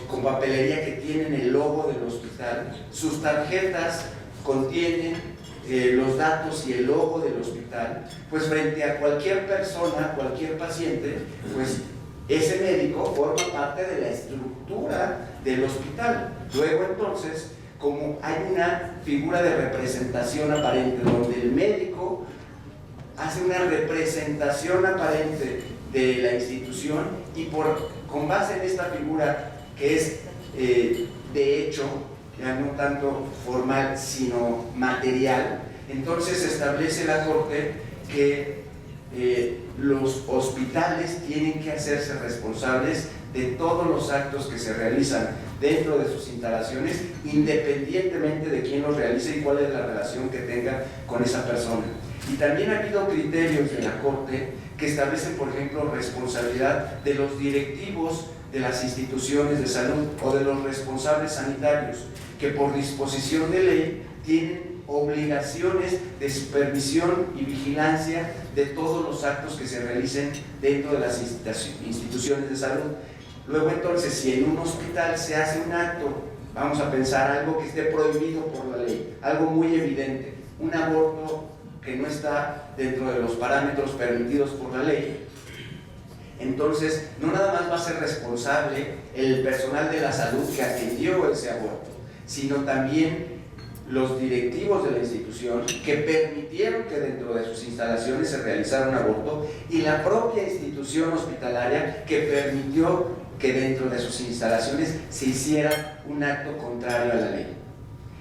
con papelería que tienen el logo del hospital, sus tarjetas contienen los datos y el logo del hospital, pues frente a cualquier persona, cualquier paciente, pues ese médico forma parte de la estructura del hospital. Luego entonces, como hay una figura de representación aparente donde el médico hace una representación aparente de la institución y con base en esta figura que es de hecho, ya no tanto formal sino material, entonces establece la Corte que los hospitales tienen que hacerse responsables de todos los actos que se realizan dentro de sus instalaciones, independientemente de quién los realice y cuál es la relación que tenga con esa persona. Y también ha habido criterios de la Corte que establecen, por ejemplo, responsabilidad de los directivos de las instituciones de salud o de los responsables sanitarios, que por disposición de ley tienen obligaciones de supervisión y vigilancia de todos los actos que se realicen dentro de las instituciones de salud. Luego entonces, si en un hospital se hace un acto, vamos a pensar algo que esté prohibido por la ley, algo muy evidente, un aborto que no está dentro de los parámetros permitidos por la ley, entonces no nada más va a ser responsable el personal de la salud que atendió ese aborto, sino también los directivos de la institución que permitieron que dentro de sus instalaciones se realizara un aborto y la propia institución hospitalaria que permitió que dentro de sus instalaciones se hiciera un acto contrario a la ley.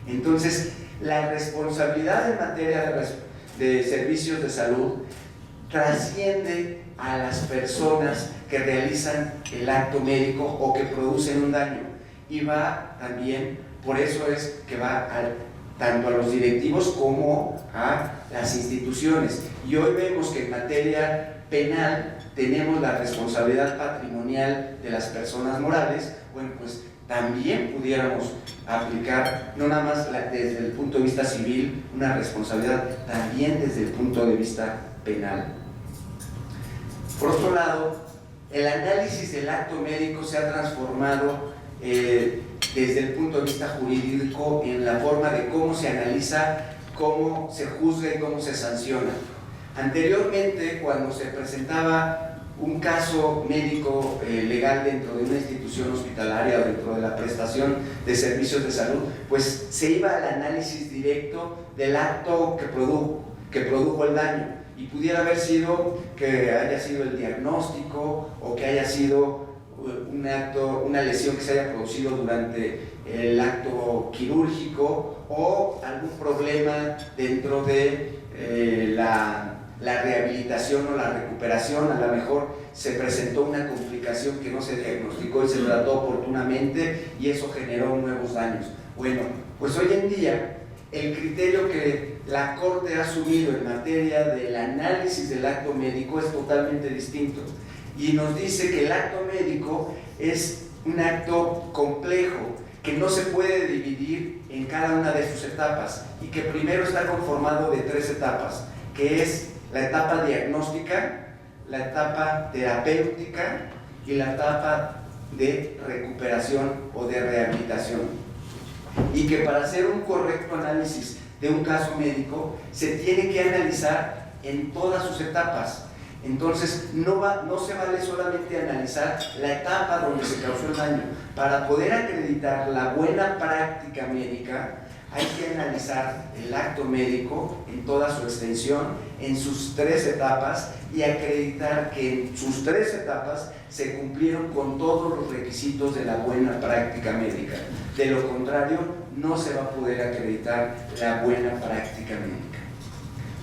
Entonces, la responsabilidad en materia de servicios de salud trasciende a las personas que realizan el acto médico o que producen un daño y va también, por eso es que va tanto a los directivos como a las instituciones. Y hoy vemos que en materia penal tenemos la responsabilidad patrimonial de las personas morales. Bueno, pues también pudiéramos aplicar, no nada más desde el punto de vista civil, una responsabilidad, también desde el punto de vista penal. Por otro lado, el análisis del acto médico se ha transformado desde el punto de vista jurídico en la forma de cómo se analiza, cómo se juzga y cómo se sanciona. Anteriormente, cuando se presentaba un caso médico legal dentro de una institución hospitalaria o dentro de la prestación de servicios de salud, pues se iba al análisis directo del acto que produjo el daño, y pudiera haber sido que haya sido el diagnóstico o que haya sido una lesión que se haya producido durante el acto quirúrgico o algún problema dentro de la rehabilitación o la recuperación. A lo mejor se presentó una complicación que no se diagnosticó y se trató oportunamente y eso generó nuevos daños. Bueno, pues hoy en día el criterio que la Corte ha asumido en materia del análisis del acto médico es totalmente distinto y nos dice que el acto médico es un acto complejo que no se puede dividir en cada una de sus etapas y que primero está conformado de 3 etapas, que es la etapa diagnóstica, la etapa terapéutica y la etapa de recuperación o de rehabilitación. Y que para hacer un correcto análisis de un caso médico se tiene que analizar en todas sus etapas. Entonces no se vale solamente analizar la etapa donde se causó el daño. Para poder acreditar la buena práctica médica hay que analizar el acto médico en toda su extensión, en sus 3 etapas, y acreditar que en sus 3 etapas se cumplieron con todos los requisitos de la buena práctica médica. De lo contrario, no se va a poder acreditar la buena práctica médica.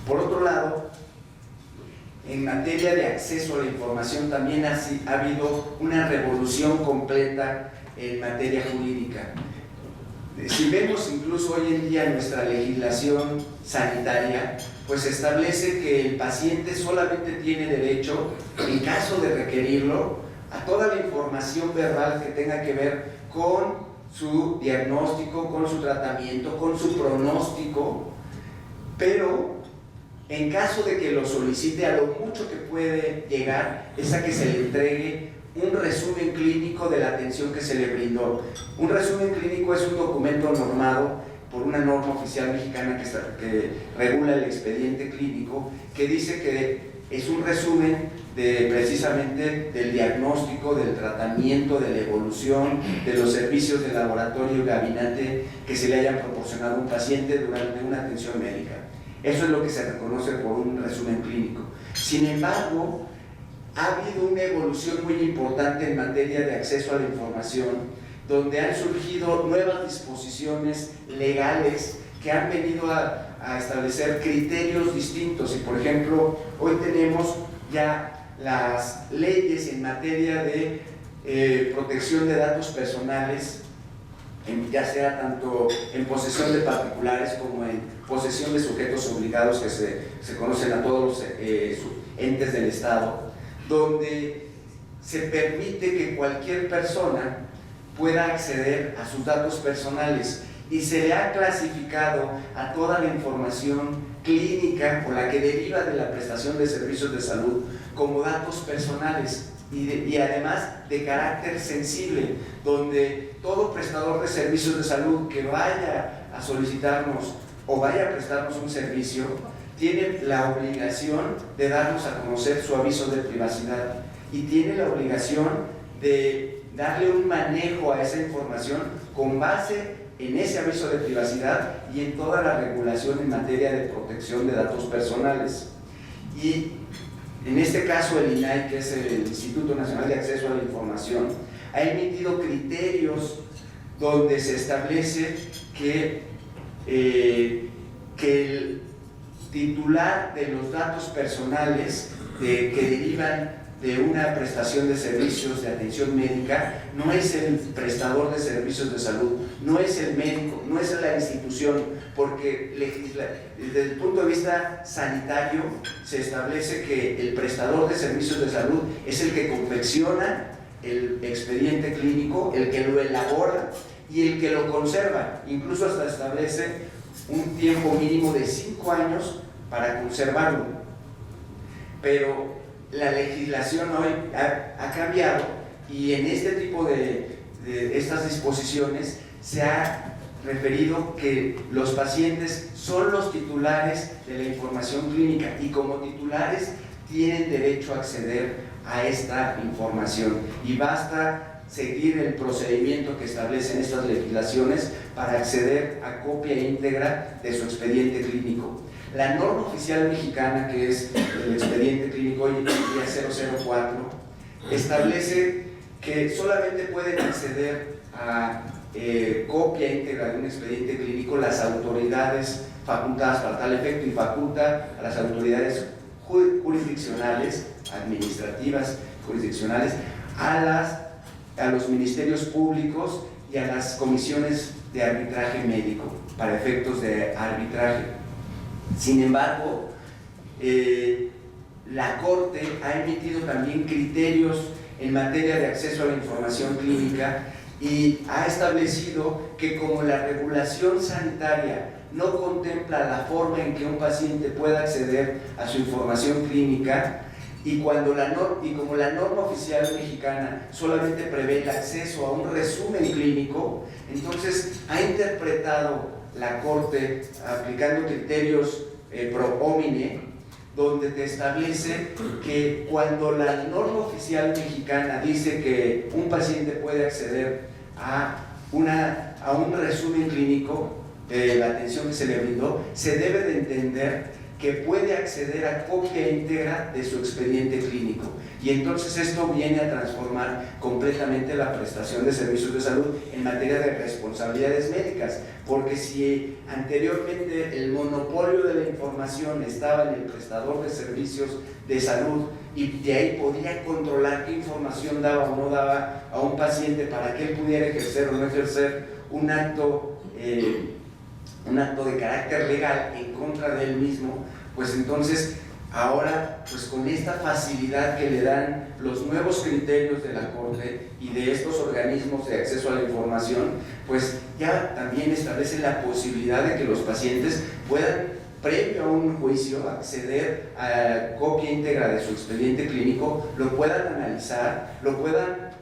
Por otro lado, en materia de acceso a la información también ha habido una revolución completa en materia jurídica. Si vemos incluso hoy en día nuestra legislación sanitaria, pues establece que el paciente solamente tiene derecho, en caso de requerirlo, a toda la información verbal que tenga que ver con su diagnóstico, con su tratamiento, con su pronóstico, pero en caso de que lo solicite, a lo mucho que puede llegar es a que se le entregue un resumen clínico de la atención que se le brindó. Un resumen clínico es un documento normado por una norma oficial mexicana que regula el expediente clínico, que dice que es un resumen precisamente del diagnóstico, del tratamiento, de la evolución, de los servicios de laboratorio y gabinete que se le hayan proporcionado a un paciente durante una atención médica. Eso es lo que se reconoce por un resumen clínico. Sin embargo, ha habido una evolución muy importante en materia de acceso a la información, donde han surgido nuevas disposiciones legales que han venido a establecer criterios distintos. Y por ejemplo, hoy tenemos ya las leyes en materia de protección de datos personales, ya sea tanto en posesión de particulares como en posesión de sujetos obligados, que se conocen a todos los entes del Estado, donde se permite que cualquier persona pueda acceder a sus datos personales, y se le ha clasificado a toda la información clínica o la que deriva de la prestación de servicios de salud como datos personales y además de carácter sensible, donde todo prestador de servicios de salud que vaya a solicitarnos o vaya a prestarnos un servicio tiene la obligación de darnos a conocer su aviso de privacidad y tiene la obligación de darle un manejo a esa información con base en ese aviso de privacidad y en toda la regulación en materia de protección de datos personales. Y en este caso el INAI, que es el Instituto Nacional de Acceso a la Información, ha emitido criterios donde se establece que el titular de los datos personales que derivan de una prestación de servicios de atención médica no es el prestador de servicios de salud, no es el médico, no es la institución, porque desde el punto de vista sanitario se establece que el prestador de servicios de salud es el que confecciona el expediente clínico, el que lo elabora y el que lo conserva, incluso hasta establece un tiempo mínimo de 5 años para conservarlo. Pero la legislación hoy ha cambiado y en este tipo de estas disposiciones se ha referido que los pacientes son los titulares de la información clínica y como titulares tienen derecho a acceder a esta información y basta seguir el procedimiento que establecen estas legislaciones para acceder a copia íntegra de su expediente clínico. La norma oficial mexicana, que es el expediente clínico hoy en día 004, establece que solamente pueden acceder a copia íntegra de un expediente clínico las autoridades facultadas para tal efecto y faculta a las autoridades jurisdiccionales, administrativas, jurisdiccionales, a los ministerios públicos y a las comisiones de arbitraje médico para efectos de arbitraje. Sin embargo, la Corte ha emitido también criterios en materia de acceso a la información clínica y ha establecido que como la regulación sanitaria no contempla la forma en que un paciente pueda acceder a su información clínica y como la norma oficial mexicana solamente prevé el acceso a un resumen clínico, entonces ha interpretado la Corte aplicando criterios pro homine, donde te establece que cuando la norma oficial mexicana dice que un paciente puede acceder a un resumen clínico de la atención que se le brindó, se debe de entender que puede acceder a copia íntegra de su expediente clínico. Y entonces esto viene a transformar completamente la prestación de servicios de salud en materia de responsabilidades médicas, porque si anteriormente el monopolio de la información estaba en el prestador de servicios de salud y de ahí podía controlar qué información daba o no daba a un paciente para que él pudiera ejercer o no ejercer un acto de carácter legal en contra de él mismo, pues entonces ahora, pues con esta facilidad que le dan los nuevos criterios de la Corte y de estos organismos de acceso a la información, pues ya también establece la posibilidad de que los pacientes puedan, previo a un juicio, acceder a copia íntegra de su expediente clínico, lo puedan analizar, lo puedan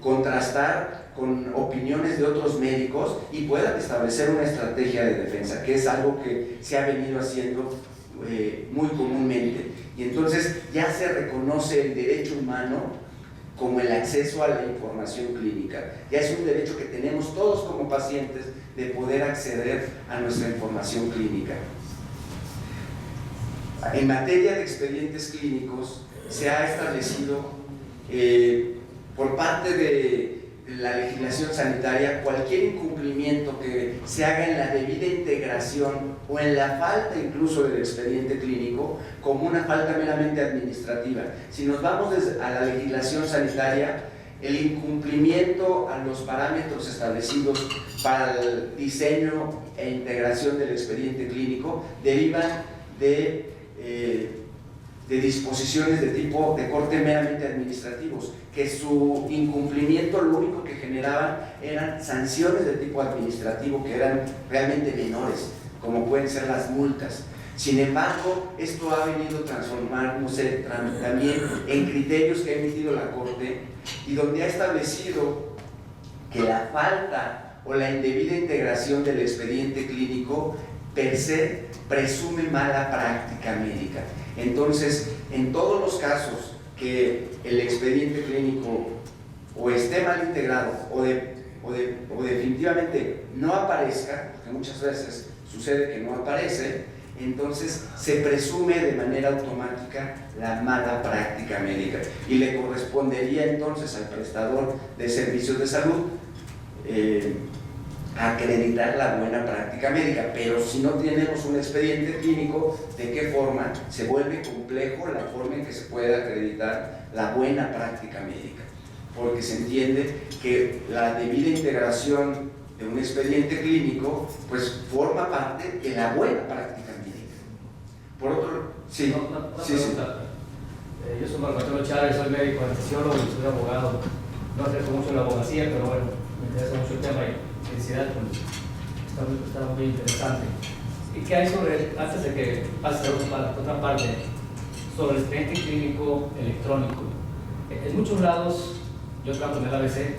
contrastar con opiniones de otros médicos y puedan establecer una estrategia de defensa, que es algo que se ha venido haciendo muy comúnmente. Y entonces ya se reconoce el derecho humano como el acceso a la información clínica. Ya es un derecho que tenemos todos como pacientes de poder acceder a nuestra información clínica. En materia de expedientes clínicos, se ha establecido por parte de la legislación sanitaria cualquier incumplimiento que se haga en la debida integración o en la falta incluso del expediente clínico como una falta meramente administrativa. Si nos vamos a la legislación sanitaria, el incumplimiento a los parámetros establecidos para el diseño e integración del expediente clínico derivan de disposiciones de corte meramente administrativos, que su incumplimiento lo único que generaban eran sanciones de tipo administrativo que eran realmente menores, como pueden ser las multas. Sin embargo, esto ha venido transformándose también en criterios que ha emitido la Corte y donde ha establecido que la falta o la indebida integración del expediente clínico per se presume mala práctica médica. Entonces, en todos los casos que el expediente clínico o esté mal integrado o definitivamente no aparezca, porque muchas veces sucede que no aparece, entonces se presume de manera automática la mala práctica médica y le correspondería entonces al prestador de servicios de salud acreditar la buena práctica médica. Pero si no tenemos un expediente clínico, ¿de qué forma se vuelve complejo la forma en que se puede acreditar la buena práctica médica? Porque se entiende que la debida integración de un expediente clínico pues forma parte de la buena práctica médica. Por otro, sí, sí. Yo soy Marco Antonio Chávez, soy médico anestesiólogo y soy abogado. No ejerzo mucho la abogacía, pero bueno, me interesa mucho el tema y felicidad, pues está muy interesante. ¿Y qué hay sobre, antes de que pase a otra parte, sobre el expediente clínico electrónico? En muchos lados, yo trabajo en el ABC,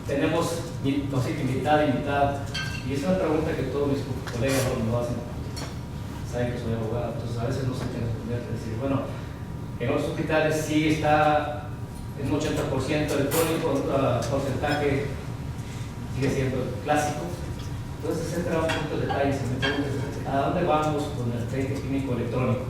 tenemos mitad, y es una pregunta que todos mis colegas me lo hacen, saben que soy abogado, entonces a veces no sé qué responder, decir, bueno, en los hospitales sí está en un 80% electrónico, otro porcentaje sigue siendo clásico. Entonces se entra un poquito de detalles y me pregunto, ¿a dónde vamos con el expediente clínico electrónico?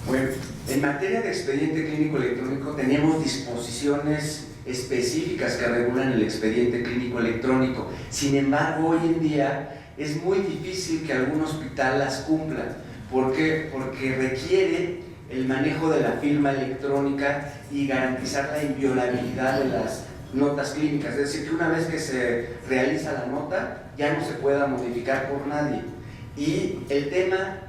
Bueno, en materia de expediente clínico electrónico tenemos disposiciones específicas que regulan el expediente clínico electrónico. Sin embargo, hoy en día es muy difícil que algún hospital las cumpla. ¿Por qué? Porque requiere el manejo de la firma electrónica y garantizar la inviolabilidad de las notas clínicas, es decir, que una vez que se realiza la nota ya no se pueda modificar por nadie. Y el tema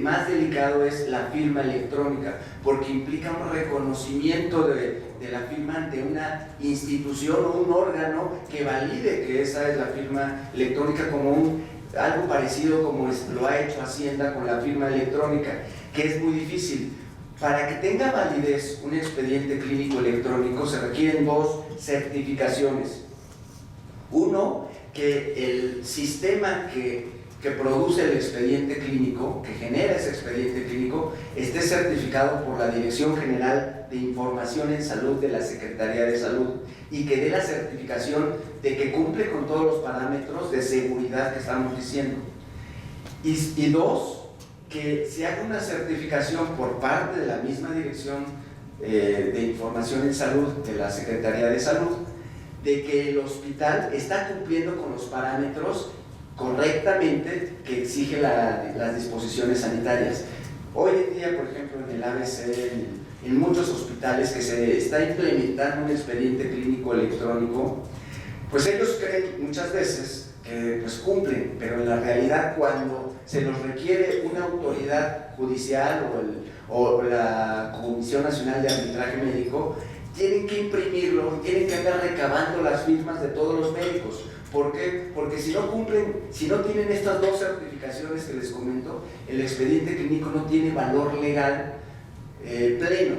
más delicado es la firma electrónica, porque implica un reconocimiento de la firma ante una institución o un órgano que valide que esa es la firma electrónica, como algo parecido como lo ha hecho Hacienda con la firma electrónica, que es muy difícil. Para que tenga validez un expediente clínico electrónico se requieren dos certificaciones. Uno, que el sistema que produce el expediente clínico, que genera ese expediente clínico, esté certificado por la Dirección General de Información en Salud de la Secretaría de Salud y que dé la certificación de que cumple con todos los parámetros de seguridad que estamos diciendo. Y dos, que se haga una certificación por parte de la misma Dirección de Información en Salud de la Secretaría de Salud de que el hospital está cumpliendo con los parámetros correctamente que exige las disposiciones sanitarias. Hoy en día, por ejemplo, en el ABC, en muchos hospitales que se está implementando un expediente clínico electrónico, pues ellos creen muchas veces que pues cumplen, pero en la realidad cuando se nos requiere una autoridad judicial o la Comisión Nacional de Arbitraje Médico, tienen que imprimirlo, tienen que andar recabando las firmas de todos los médicos. ¿Por qué? Porque si no cumplen, si no tienen estas dos certificaciones que les comento, el expediente clínico no tiene valor legal pleno.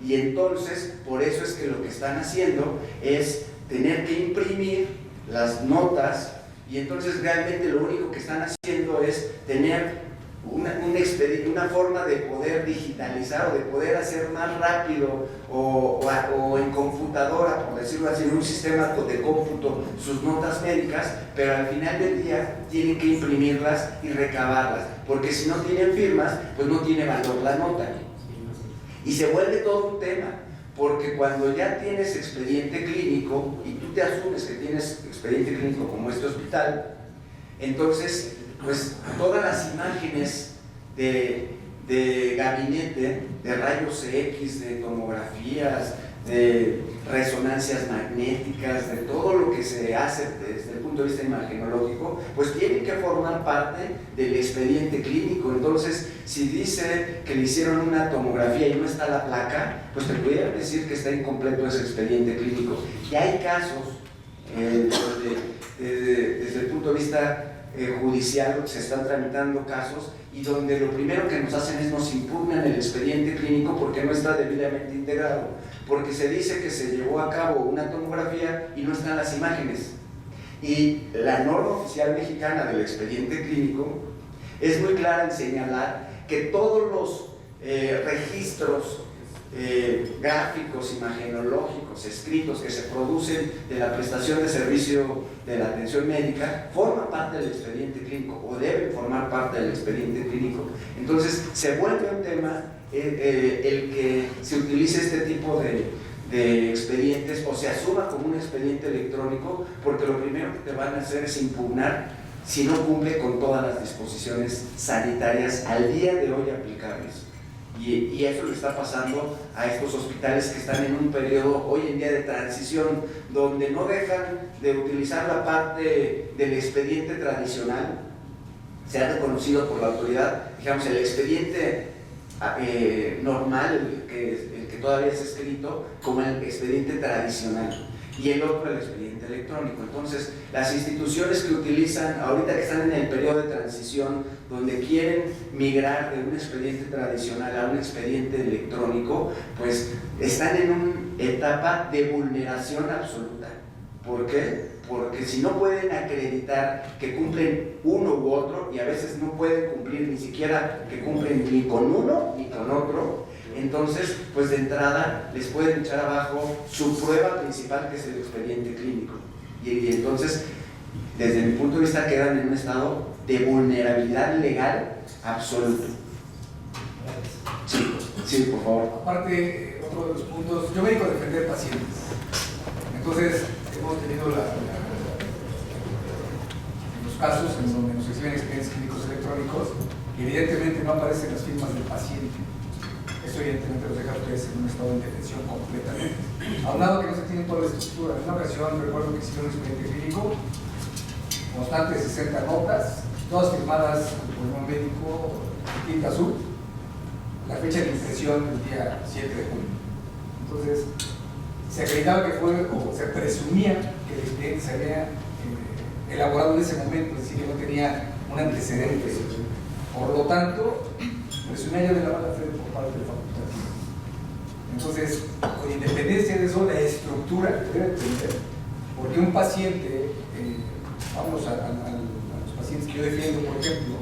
Y entonces, por eso es que lo que están haciendo es tener que imprimir las notas, y entonces realmente lo único que están haciendo es tener una forma de poder digitalizar o de poder hacer más rápido o en computadora, por decirlo así, en un sistema de cómputo sus notas médicas, pero al final del día tienen que imprimirlas y recabarlas, porque si no tienen firmas, pues no tiene valor la nota. Y se vuelve todo un tema, porque cuando ya tienes expediente clínico y tú te asumes que tienes expediente clínico como este hospital, entonces pues todas las imágenes de gabinete, de rayos X, de tomografías, de resonancias magnéticas, de todo lo que se hace desde el punto de vista imagenológico, pues tienen que formar parte del expediente clínico. Entonces, si dice que le hicieron una tomografía y no está la placa, pues te pudieran decir que está incompleto ese expediente clínico. Y hay casos, desde el punto de vista judicial, se están tramitando casos y donde lo primero que nos hacen es nos impugnan el expediente clínico porque no está debidamente integrado, porque se dice que se llevó a cabo una tomografía y no están las imágenes. Y la norma oficial mexicana del expediente clínico es muy clara en señalar que todos los registros gráficos, imagenológicos, escritos que se producen de la prestación de servicio de la atención médica forman parte del expediente clínico o deben formar parte del expediente clínico. Entonces se vuelve un tema el que se utilice este tipo de expedientes o se asuma como un expediente electrónico, porque lo primero que te van a hacer es impugnar si no cumple con todas las disposiciones sanitarias al día de hoy aplicables. Y eso le está pasando a estos hospitales que están en un periodo hoy en día de transición, donde no dejan de utilizar la parte del expediente tradicional. Se ha reconocido por la autoridad, digamos, el expediente normal, el que todavía es escrito, como el expediente tradicional, y el otro el expediente electrónico. Entonces, las instituciones que utilizan, ahorita que están en el periodo de transición, donde quieren migrar de un expediente tradicional a un expediente electrónico, pues están en una etapa de vulneración absoluta. ¿Por qué? Porque si no pueden acreditar que cumplen uno u otro, y a veces no pueden cumplir ni siquiera que cumplen ni con uno ni con otro, entonces, pues de entrada les pueden echar abajo su prueba principal, que es el expediente clínico. Y entonces, desde mi punto de vista, quedan en un estado de vulnerabilidad legal absoluta. Sí, por favor. Aparte, otro de los puntos, yo me dedico a defender pacientes. Entonces, hemos tenido los casos en donde nos exhiben expedientes clínicos electrónicos y evidentemente no aparecen las firmas del paciente. Eso evidentemente los deja a ustedes en un estado de indefensión completamente. Aunado que no se tiene toda la estructura. En una ocasión recuerdo que hicieron un expediente clínico constante de 60 notas, todas firmadas por un médico de tinta azul, la fecha de impresión el día 7 de junio. Entonces, se acreditaba que fue, o se presumía que el expediente se había elaborado en ese momento, es decir, que no tenía un antecedente. Por lo tanto, presumía ya de la mala fe por parte del facultativo. Entonces, con independencia de eso, la estructura que debe tener, porque un paciente, vamos a los pacientes que yo defiendo, por ejemplo,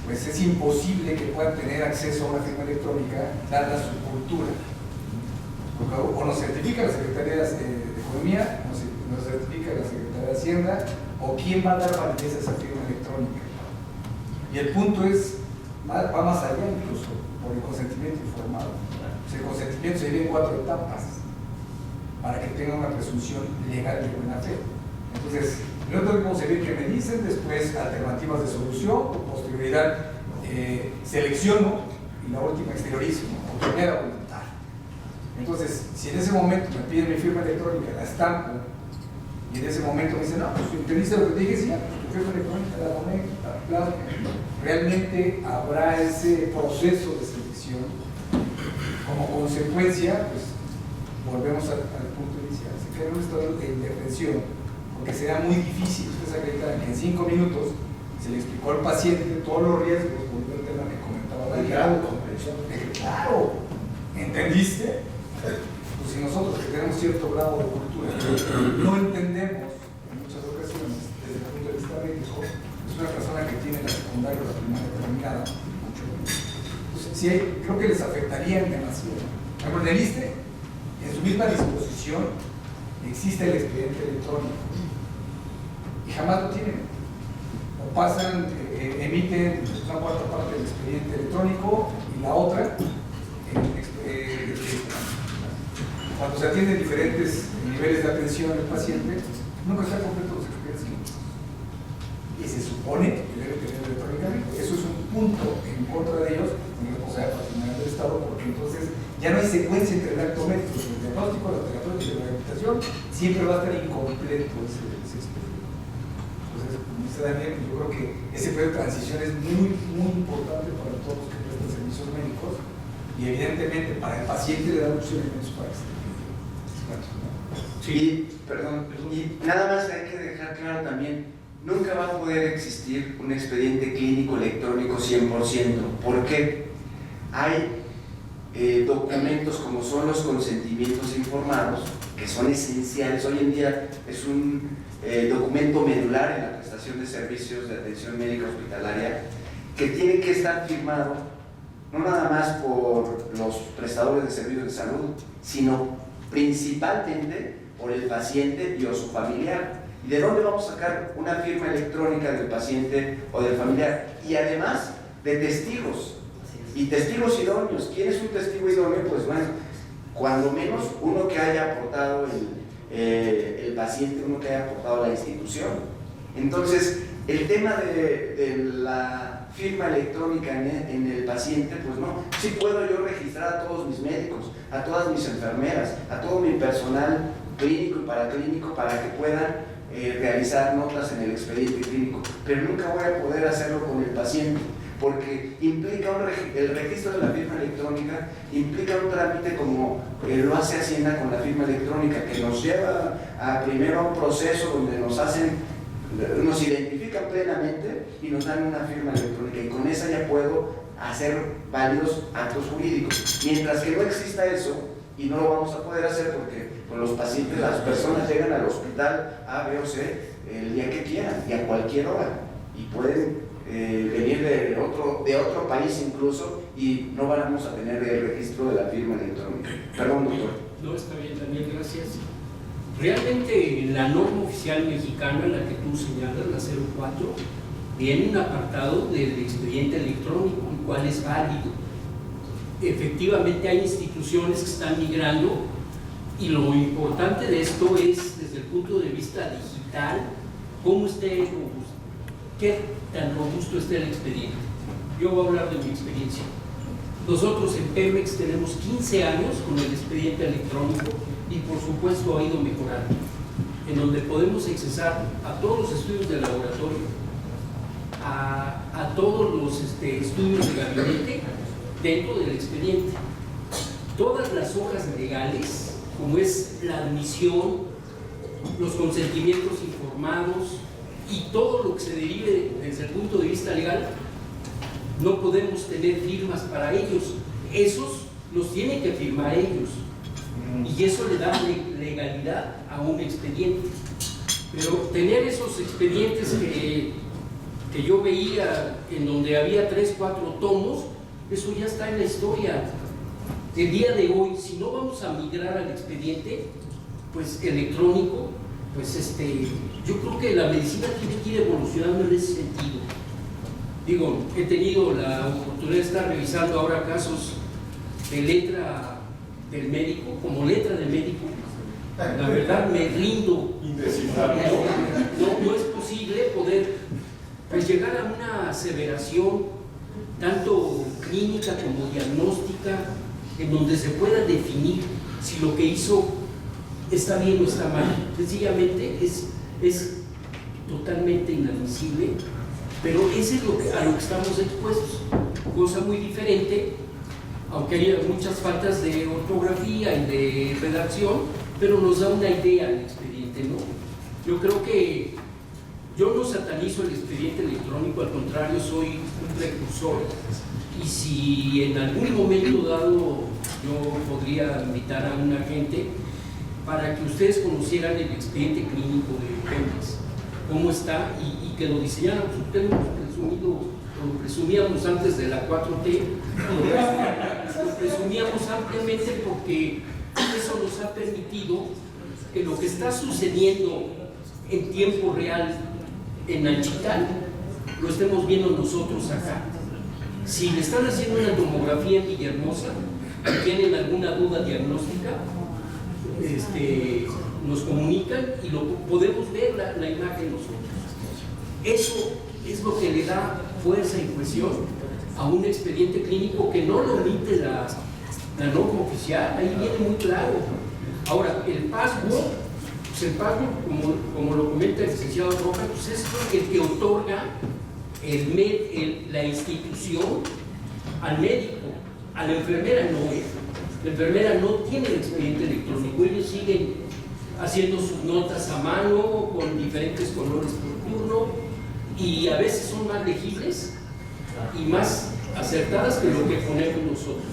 pues es imposible que puedan tener acceso a una firma electrónica dada su cultura. Porque o nos certifica la Secretaría de Economía, o nos certifica la Secretaría de Hacienda, o quién va a dar validez a esa firma electrónica. Y el punto es, va más allá incluso, por el consentimiento informado. O sea, el consentimiento se divide en 4 etapas para que tenga una presunción legal de buena fe. Entonces, no tengo que concebir que me dicen, después alternativas de solución, con posterioridad selecciono y la última exteriorismo, o primera voluntad. Entonces, si en ese momento me piden mi firma electrónica, la estampo Y en ese momento me dice, no, pues ¿entendiste lo que te dije? Sí, tu firma electrónica la tomé, claro. Realmente habrá ese proceso de selección. Como consecuencia, pues volvemos al punto inicial. Se crea un estado de indefensión, porque será muy difícil. Ustedes acreditan que en 5 minutos se le explicó al paciente todos los riesgos, volvió al tema que comentaba El grado de comprensión. Claro, ¿entendiste? Pues si nosotros que tenemos cierto grado de cultura no entendemos en muchas ocasiones desde el punto de vista médico, es una persona que tiene la secundaria o la primaria terminada, mucho menos. Entonces, sí, creo que les afectaría demasiado. Por ejemplo, en el ISSSTE, en su misma disposición, existe el expediente electrónico y jamás lo tienen. O pasan, emiten una cuarta parte del expediente electrónico y la otra cuando se atienden diferentes niveles de atención al paciente, nunca se han completo los expedientes clínicos. Y se supone que debe tener electrónicamente. Eso es un punto en contra de ellos, en responsabilidad patrimonial del Estado, porque entonces ya no hay secuencia entre el acto médico, el diagnóstico, la terapia y la rehabilitación, siempre va a estar incompleto ese expediente. Entonces, como dice Daniel, yo creo que ese periodo de transición es muy, muy importante para todos los que prestan servicios médicos y evidentemente para el paciente le da muchos elementos para este. Sí, perdón, y nada más hay que dejar claro también, nunca va a poder existir un expediente clínico electrónico 100%. ¿Por qué? Hay documentos como son los consentimientos informados, que son esenciales. Hoy en día es un documento medular en la prestación de servicios de atención médica hospitalaria, que tiene que estar firmado no nada más por los prestadores de servicios de salud, sino principalmente por el paciente y o su familiar. ¿Y de dónde vamos a sacar una firma electrónica del paciente o del familiar? Y además de testigos, y testigos idóneos. ¿Quién es un testigo idóneo? Pues bueno, cuando menos uno que haya aportado el paciente, uno que haya aportado la institución. Entonces, el tema de la firma electrónica en el paciente, pues no, sí puedo yo registrar a todos mis médicos, a todas mis enfermeras, a todo mi personal clínico y paraclínico para que puedan realizar notas en el expediente clínico, pero nunca voy a poder hacerlo con el paciente, porque implica el registro de la firma electrónica, implica un trámite como lo hace Hacienda con la firma electrónica, que nos lleva primero a un proceso donde nos identifican plenamente y nos dan una firma electrónica, y con esa ya puedo hacer válidos actos jurídicos. Mientras que no exista eso, y no lo vamos a poder hacer porque con los pacientes, las personas llegan al hospital A, B o C el día que quieran y a cualquier hora, y pueden venir de otro país incluso, y no vamos a tener el registro de la firma electrónica. Perdón, doctor. No, está bien, Daniel, gracias. Realmente en la norma oficial mexicana, la que tú señalas, la 04, viene un apartado del expediente electrónico, el cual es válido. Efectivamente hay instituciones que están migrando, y lo importante de esto es, desde el punto de vista digital, cómo esté robusto, qué tan robusto esté el expediente. Yo voy a hablar de mi experiencia. Nosotros en Pemex tenemos 15 años con el expediente electrónico, y por supuesto ha ido mejorando, en donde podemos accesar a todos los estudios de laboratorio, a todos los estudios de gabinete dentro del expediente. Todas las hojas legales, como es la admisión, los consentimientos informados y todo lo que se derive desde el punto de vista legal, no podemos tener firmas para ellos. Esos los tienen que firmar ellos, y eso le da legalidad a un expediente. Pero tener esos expedientes que yo veía en donde había 3, 4 tomos, eso ya está en la historia. El día de hoy, si no vamos a migrar al expediente pues electrónico, pues yo creo que la medicina tiene que ir evolucionando en ese sentido. Digo, he tenido la oportunidad de estar revisando ahora casos de letra del médico, como letra de médico. La verdad me rindo. No es posible poder pues llegar a una aseveración tanto clínica como diagnóstica, en donde se pueda definir si lo que hizo está bien o está mal, sencillamente es totalmente inadmisible, pero eso es a lo que estamos expuestos, cosa muy diferente, aunque haya muchas faltas de ortografía y de redacción, pero nos da una idea del expediente, ¿no? Yo creo que yo no satanizo el expediente electrónico, al contrario, soy un precursor, y si en algún momento dado yo podría invitar a un agente para que ustedes conocieran el expediente clínico de Pemex, cómo está, y que lo diseñaran. Ustedes lo presumíamos antes de la 4T, lo presumíamos ampliamente porque eso nos ha permitido que lo que está sucediendo en tiempo real en Anchital lo estemos viendo nosotros acá. Si le están haciendo una tomografía en Villahermosa y tienen alguna duda diagnóstica, nos comunican y lo podemos ver la imagen nosotros. Eso es lo que le da fuerza y cohesión a un expediente clínico que no lo omite la norma oficial, ahí viene muy claro. Ahora, el password, pues el password, como lo comenta el licenciado Rojas, pues es el que otorga la institución al médico, a la enfermera no es. La enfermera no tiene el expediente electrónico, ellos siguen haciendo sus notas a mano con diferentes colores por turno y a veces son más legibles y más acertadas que lo que ponemos nosotros.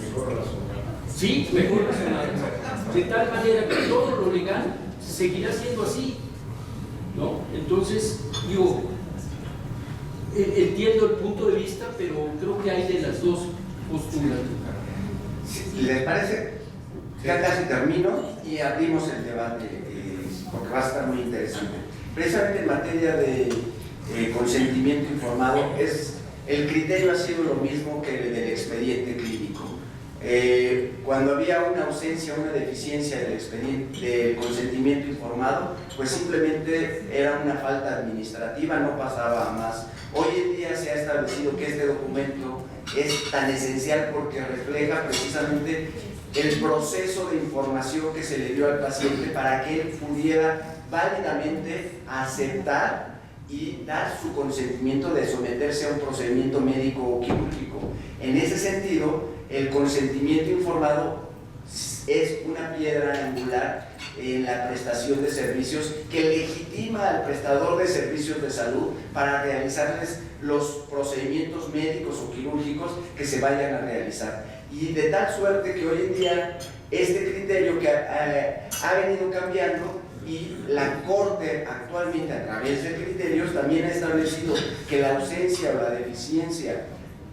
Sí, mejor razonadas. De tal manera que todo lo legal seguirá siendo así, ¿no? Entonces, digo, entiendo el punto de vista, pero creo que hay de las dos posturas. ¿Les parece? Ya casi termino y abrimos el debate, porque va a estar muy interesante. Precisamente en materia de consentimiento informado, el criterio ha sido lo mismo que el del expediente clínico. Cuando había una ausencia, una deficiencia del consentimiento informado, pues simplemente era una falta administrativa, no pasaba a más. Hoy en día se ha establecido que este documento es tan esencial porque refleja precisamente el proceso de información que se le dio al paciente para que él pudiera válidamente aceptar y dar su consentimiento de someterse a un procedimiento médico o quirúrgico. En ese sentido, el consentimiento informado es una piedra angular en la prestación de servicios que legitima al prestador de servicios de salud para realizarles los procedimientos médicos o quirúrgicos que se vayan a realizar. Y de tal suerte que hoy en día este criterio que ha venido cambiando, y la Corte actualmente a través de criterios también ha establecido que la ausencia o la deficiencia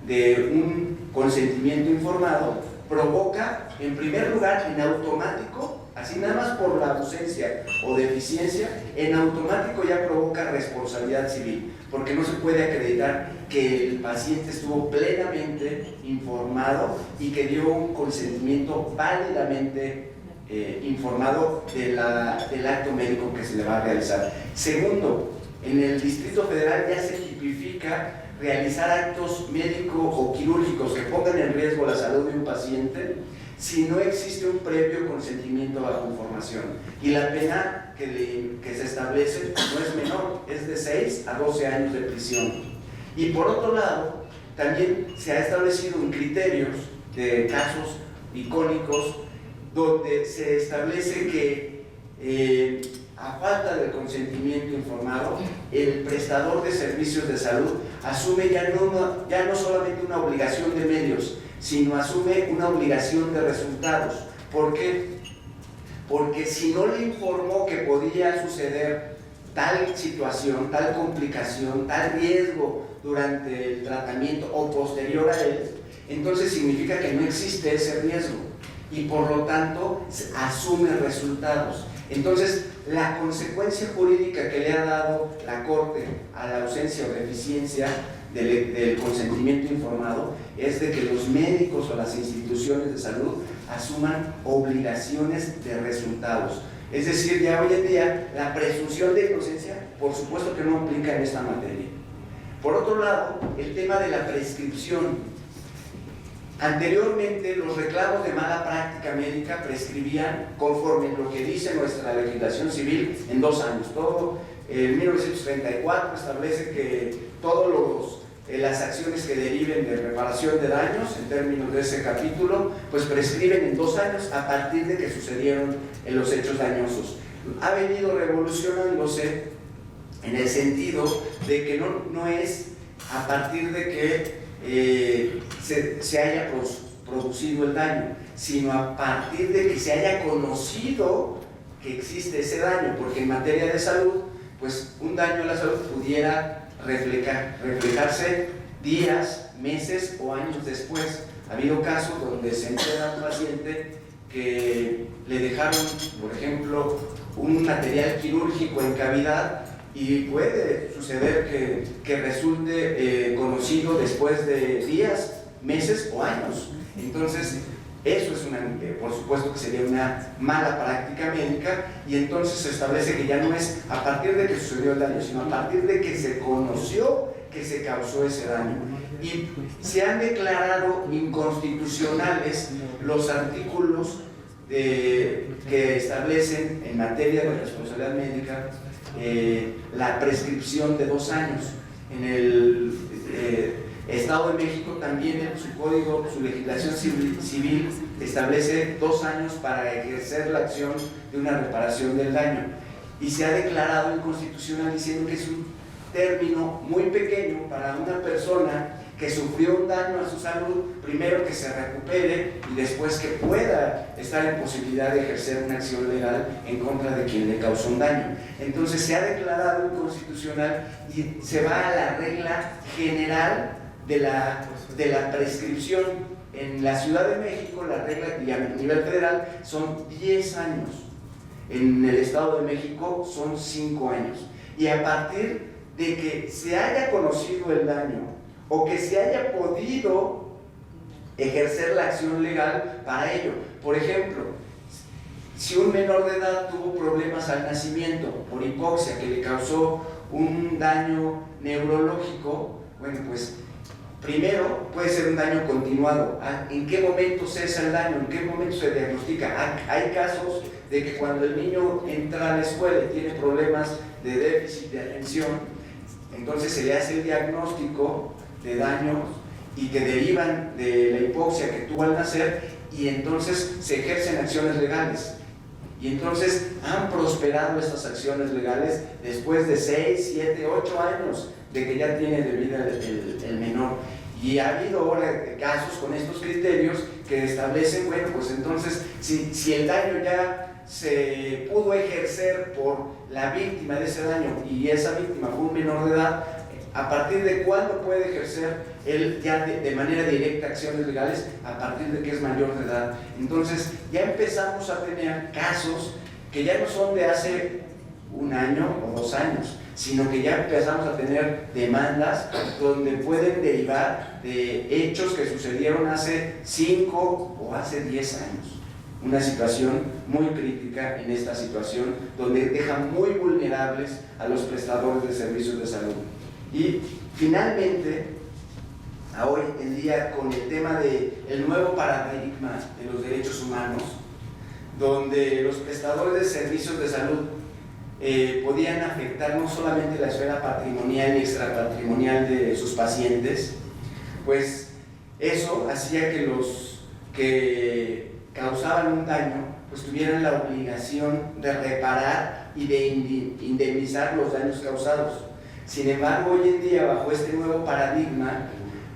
de un consentimiento informado provoca, en primer lugar, en automático, así nada más por la ausencia o deficiencia, en automático ya provoca responsabilidad civil, porque no se puede acreditar que el paciente estuvo plenamente informado y que dio un consentimiento válidamente informado del acto médico que se le va a realizar. Segundo, en el Distrito Federal ya se tipifica realizar actos médicos o quirúrgicos que pongan en riesgo la salud de un paciente si no existe un previo consentimiento bajo información. Y la pena que se establece no es menor, es de 6 a 12 años de prisión. Y por otro lado, también se ha establecido en criterios de casos icónicos donde se establece que a falta del consentimiento informado, el prestador de servicios de salud asume ya no solamente una obligación de medios, sino asume una obligación de resultados. ¿Por qué? Porque si no le informó que podía suceder tal situación, tal complicación, tal riesgo durante el tratamiento o posterior a él, entonces significa que no existe ese riesgo y por lo tanto asume resultados. Entonces, la consecuencia jurídica que le ha dado la Corte a la ausencia o deficiencia del consentimiento informado es de que los médicos o las instituciones de salud asuman obligaciones de resultados. Es decir, ya hoy en día la presunción de inocencia, por supuesto que no aplica en esta materia. Por otro lado, el tema de la prescripción. Anteriormente, los reclamos de mala práctica médica prescribían, conforme lo que dice nuestra legislación civil, en 2 años. Todo el 1934 establece que todas las acciones que deriven de reparación de daños, en términos de ese capítulo, pues prescriben en 2 años a partir de que sucedieron los hechos dañosos. Ha venido revolucionándose en el sentido de que no es a partir de que se haya producido el daño, sino a partir de que se haya conocido que existe ese daño, porque en materia de salud, pues un daño a la salud pudiera reflejarse días, meses o años después. Ha habido casos donde se entera a un paciente que le dejaron, por ejemplo, un material quirúrgico en cavidad, y puede suceder que resulte conocido después de días, meses o años. Entonces, eso es por supuesto que sería una mala práctica médica, y entonces se establece que ya no es a partir de que sucedió el daño, sino a partir de que se conoció que se causó ese daño. Y se han declarado inconstitucionales los artículos que establecen en materia de responsabilidad médica la prescripción de 2 años. En el Estado de México también en su código, su legislación civil establece 2 años para ejercer la acción de una reparación del daño, y se ha declarado inconstitucional diciendo que es un término muy pequeño para una persona que sufrió un daño a su salud, primero que se recupere y después que pueda estar en posibilidad de ejercer una acción legal en contra de quien le causó un daño. Entonces se ha declarado inconstitucional y se va a la regla general de la prescripción. En la Ciudad de México la regla, y a nivel federal, son 10 años. En el Estado de México son 5 años. Y a partir de que se haya conocido el daño o que se haya podido ejercer la acción legal para ello. Por ejemplo, si un menor de edad tuvo problemas al nacimiento por hipoxia que le causó un daño neurológico, bueno, pues primero puede ser un daño continuado. ¿En qué momento cesa el daño? ¿En qué momento se diagnostica? Hay casos de que cuando el niño entra a la escuela y tiene problemas de déficit de atención, entonces se le hace el diagnóstico de daños y que derivan de la hipoxia que tuvo al nacer, y entonces se ejercen acciones legales. Y entonces han prosperado estas acciones legales después de 6, 7, 8 años de que ya tiene de vida el menor. Y ha habido ahora casos con estos criterios que establecen, bueno, pues entonces si el daño ya se pudo ejercer por la víctima de ese daño y esa víctima fue un menor de edad, ¿a partir de cuándo puede ejercer él ya de manera directa acciones legales? A partir de que es mayor de edad. Entonces ya empezamos a tener casos que ya no son de hace 1 año o 2 años, sino que ya empezamos a tener demandas donde pueden derivar de hechos que sucedieron hace 5 o hace 10 años. Una situación muy crítica en esta situación, donde deja muy vulnerables a los prestadores de servicios de salud. Y finalmente, a hoy en día, con el tema del nuevo paradigma de los derechos humanos, donde los prestadores de servicios de salud podían afectar no solamente la esfera patrimonial y extrapatrimonial de sus pacientes, pues eso hacía que los que causaban un daño pues tuvieran la obligación de reparar y de indemnizar los daños causados. Sin embargo, hoy en día, bajo este nuevo paradigma,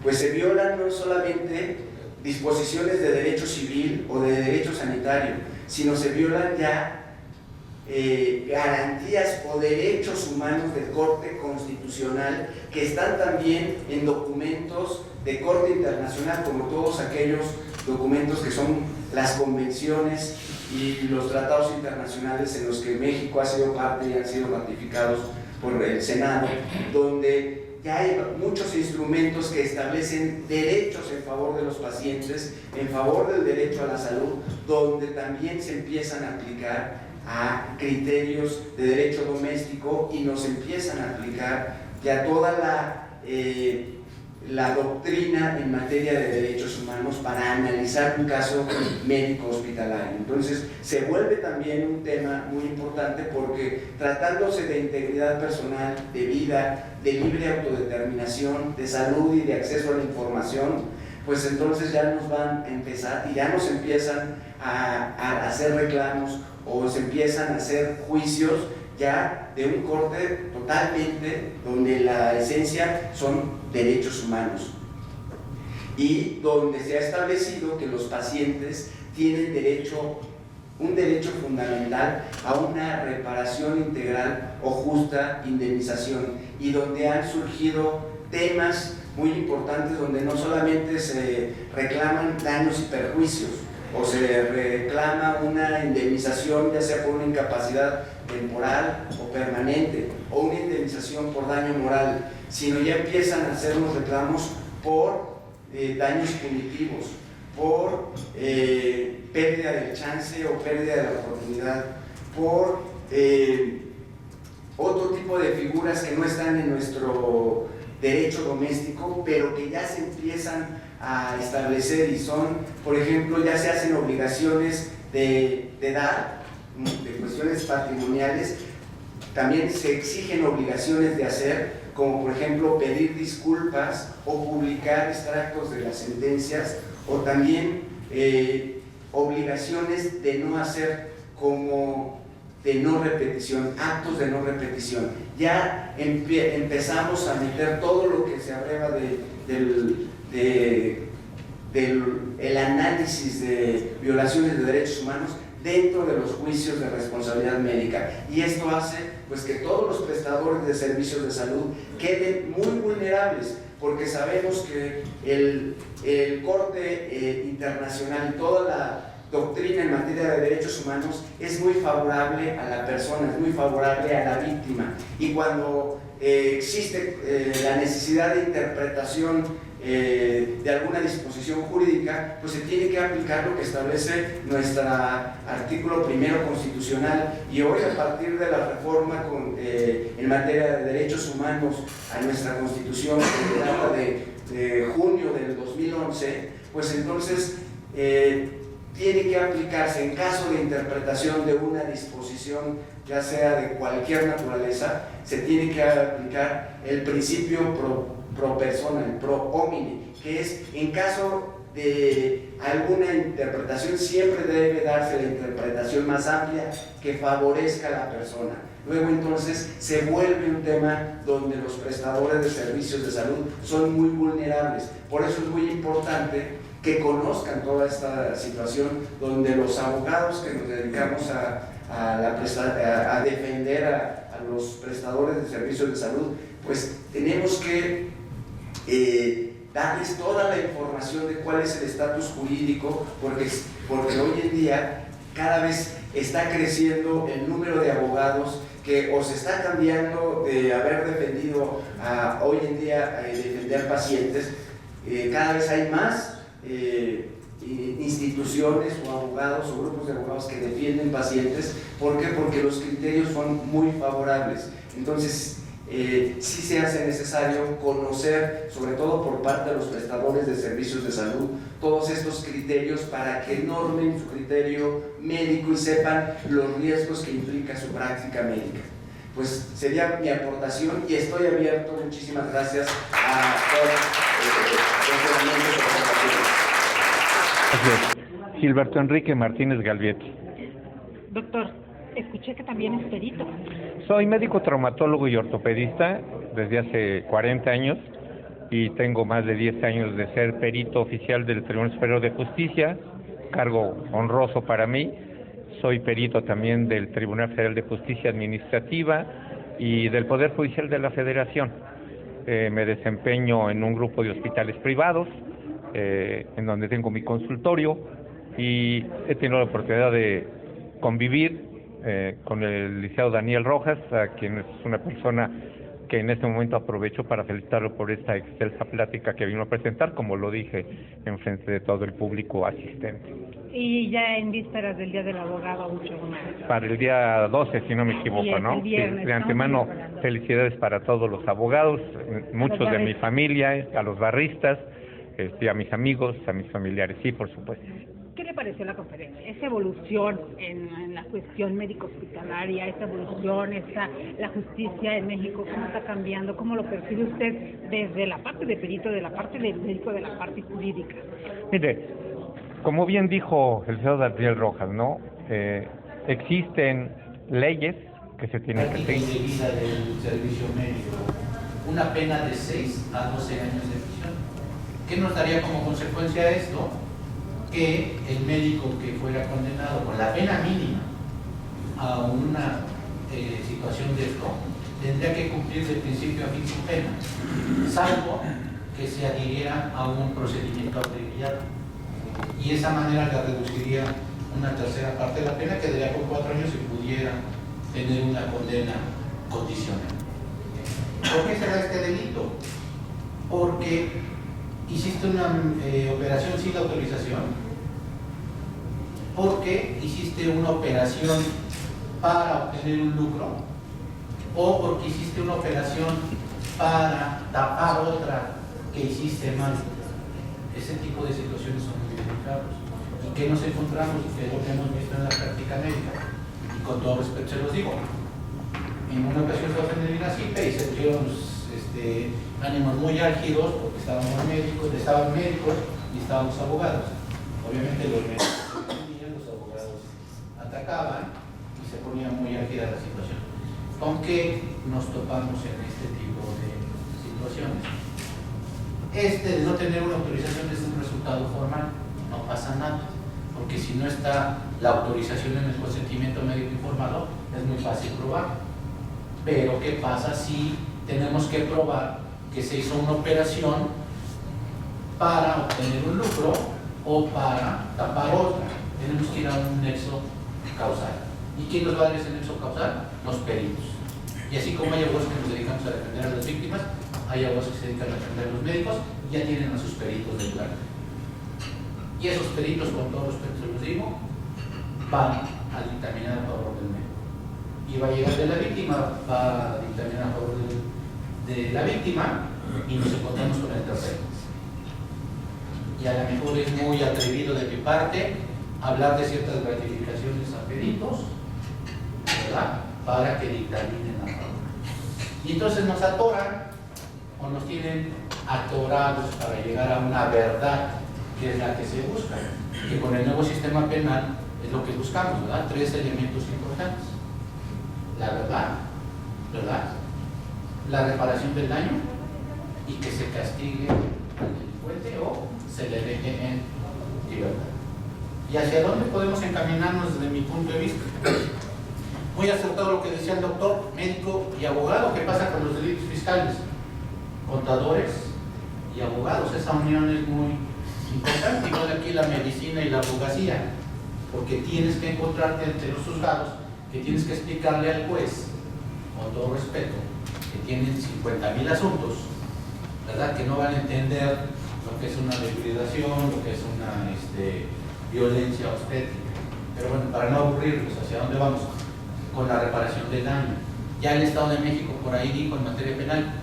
pues se violan no solamente disposiciones de derecho civil o de derecho sanitario, sino se violan ya garantías o derechos humanos de corte constitucional que están también en documentos de corte internacional, como todos aquellos documentos que son las convenciones y los tratados internacionales en los que México ha sido parte y han sido ratificados por el Senado, donde ya hay muchos instrumentos que establecen derechos en favor de los pacientes, en favor del derecho a la salud, donde también se empiezan a aplicar a criterios de derecho doméstico y nos empiezan a aplicar ya toda la doctrina en materia de derechos humanos para analizar un caso médico hospitalario. Entonces se vuelve también un tema muy importante porque tratándose de integridad personal, de vida, de libre autodeterminación, de salud y de acceso a la información, pues entonces ya nos van a empezar y ya nos empiezan a hacer reclamos o se empiezan a hacer juicios ya de un corte totalmente donde la esencia son derechos humanos y donde se ha establecido que los pacientes tienen un derecho fundamental a una reparación integral o justa indemnización y donde han surgido temas muy importantes donde no solamente se reclaman daños y perjuicios o se reclama una indemnización ya sea por una incapacidad temporal o permanente o una indemnización por daño moral, sino ya empiezan a hacer unos reclamos por daños punitivos, por pérdida del chance o pérdida de la oportunidad, por otro tipo de figuras que no están en nuestro derecho doméstico, pero que ya se empiezan a establecer y son, por ejemplo, ya se hacen obligaciones de dar, de cuestiones patrimoniales, también se exigen obligaciones de hacer, como por ejemplo pedir disculpas o publicar extractos de las sentencias, o también obligaciones de no hacer como de no repetición, actos de no repetición. Ya empezamos a meter todo lo que se abreva del análisis de violaciones de derechos humanos dentro de los juicios de responsabilidad médica, y esto hace pues que todos los prestadores de servicios de salud queden muy vulnerables, porque sabemos que el corte internacional y toda la doctrina en materia de derechos humanos es muy favorable a la persona, es muy favorable a la víctima, y cuando existe la necesidad de interpretación de alguna disposición jurídica, pues se tiene que aplicar lo que establece nuestro artículo primero constitucional, y hoy a partir de la reforma en materia de derechos humanos a nuestra constitución que data de junio del 2011, pues entonces tiene que aplicarse en caso de interpretación de una disposición, ya sea de cualquier naturaleza, se tiene que aplicar el principio pro persona, el pro homine, que es en caso de alguna interpretación siempre debe darse la interpretación más amplia que favorezca a la persona. Luego entonces se vuelve un tema donde los prestadores de servicios de salud son muy vulnerables. Por eso es muy importante que conozcan toda esta situación, donde los abogados que nos dedicamos a defender a los prestadores de servicios de salud, pues tenemos que darles toda la información de cuál es el estatus jurídico, porque hoy en día cada vez está creciendo el número de abogados que o se está cambiando de haber defendido a hoy en día defender pacientes. Cada vez hay más instituciones o abogados o grupos de abogados que defienden pacientes. ¿Por qué? Porque los criterios son muy favorables. Entonces sí se hace necesario conocer, sobre todo por parte de los prestadores de servicios de salud, todos estos criterios para que normen su criterio médico y sepan los riesgos que implica su práctica médica. Pues sería mi aportación y estoy abierto. Muchísimas gracias a todos Gilberto Enrique Martínez Galvietti. Doctor, escuché que también es perito. Soy médico traumatólogo y ortopedista desde hace 40 años y tengo más de 10 años de ser perito oficial del Tribunal Superior de Justicia, cargo honroso para mí. Soy perito también del Tribunal Federal de Justicia Administrativa y del Poder Judicial de la Federación. Me desempeño en un grupo de hospitales privados, en donde tengo mi consultorio, y he tenido la oportunidad de convivir con el licenciado Daniel Rojas, a quien es una persona que en este momento aprovecho para felicitarlo por esta excelsa plática que vino a presentar, como lo dije en frente de todo el público asistente. Y ya en vísperas del Día del Abogado, mucho más. Para el día 12, si no me equivoco, Sí, ¿no? el viernes, Sí, de antemano, estamos celebrando. felicidades para todos los abogados, muchos de mi barristas. familia, a los barristas, a mis amigos, a mis familiares, sí, por supuesto. ¿Qué le pareció la conferencia? Esa evolución en la cuestión médico-hospitalaria, esa evolución, la justicia en México, ¿cómo está cambiando? ¿Cómo lo percibe usted desde la parte de perito, de la parte del médico, de la parte jurídica? Mire, como bien dijo el señor Daniel Rojas, ¿no? Existen leyes que se tienen que Práctica seguir. indebida del servicio médico, una pena de 6 a 12 años de prisión. ¿Qué nos daría como consecuencia esto? Que el médico que fuera condenado con la pena mínima a una situación de esto tendría que cumplir de principio a fin su pena, salvo que se adhiriera a un procedimiento abreviado, y esa manera le reduciría una tercera parte de la pena, quedaría con 4 años y pudiera tener una condena condicional. ¿Por qué se da este delito? Porque hiciste una operación sin autorización, porque hiciste una operación para obtener un lucro, o porque hiciste una operación para tapar otra que hiciste mal. Ese tipo de situaciones son muy delicados. ¿Y qué nos encontramos? Que es lo que hemos visto en la práctica médica. Y con todo respeto se los digo. En una ocasión estaba en el INACIPE y se vieron ánimos muy álgidos porque estaban médicos y estábamos abogados. Obviamente los médicos se detenían, los abogados atacaban y se ponía muy álgida la situación. ¿Con qué nos topamos en este tipo de situaciones? De no tener una autorización es un resultado formal, no pasa nada, porque si no está la autorización en el consentimiento médico informado, es muy fácil probar. Pero ¿qué pasa si tenemos que probar que se hizo una operación para obtener un lucro o para tapar otra? Tenemos que ir a un nexo causal. ¿Y quién nos va a dar ese nexo causal? Los peritos. Y así como hay abogados que nos dedicamos a defender a las víctimas, hay abogados que se dedican a defender a los médicos y ya tienen a sus peritos del lugar. Y esos peritos, con todo respeto se los digo, van a dictaminar a favor del médico. Y va a llegar de la víctima, va a dictaminar a favor de la víctima y nos encontramos con el tercero. Y a lo mejor es muy atrevido de mi parte hablar de ciertas gratificaciones a peritos, ¿verdad?, para que dictaminen a favor. Y entonces nos atoran o nos tienen atorados para llegar a una verdad que es la que se busca, que con el nuevo sistema penal es lo que buscamos, ¿verdad? 3 elementos importantes: la verdad, la reparación del daño y que se castigue al delincuente o se le deje en libertad. ¿Y hacia dónde podemos encaminarnos desde mi punto de vista? Muy acertado lo que decía el doctor, médico y abogado. ¿Qué pasa con los delitos fiscales? Contadores y abogados. Esa unión es muy importante, igual aquí la medicina y la abogacía, porque tienes que encontrarte entre los juzgados, que tienes que explicarle al juez, con todo respeto, que tienen 50,000 asuntos, ¿verdad?, que no van a entender lo que es una depredación, lo que es una violencia obstétrica. Pero bueno, para no aburrirlos, ¿hacia dónde vamos? Con la reparación del daño. Ya el Estado de México por ahí dijo en materia penal: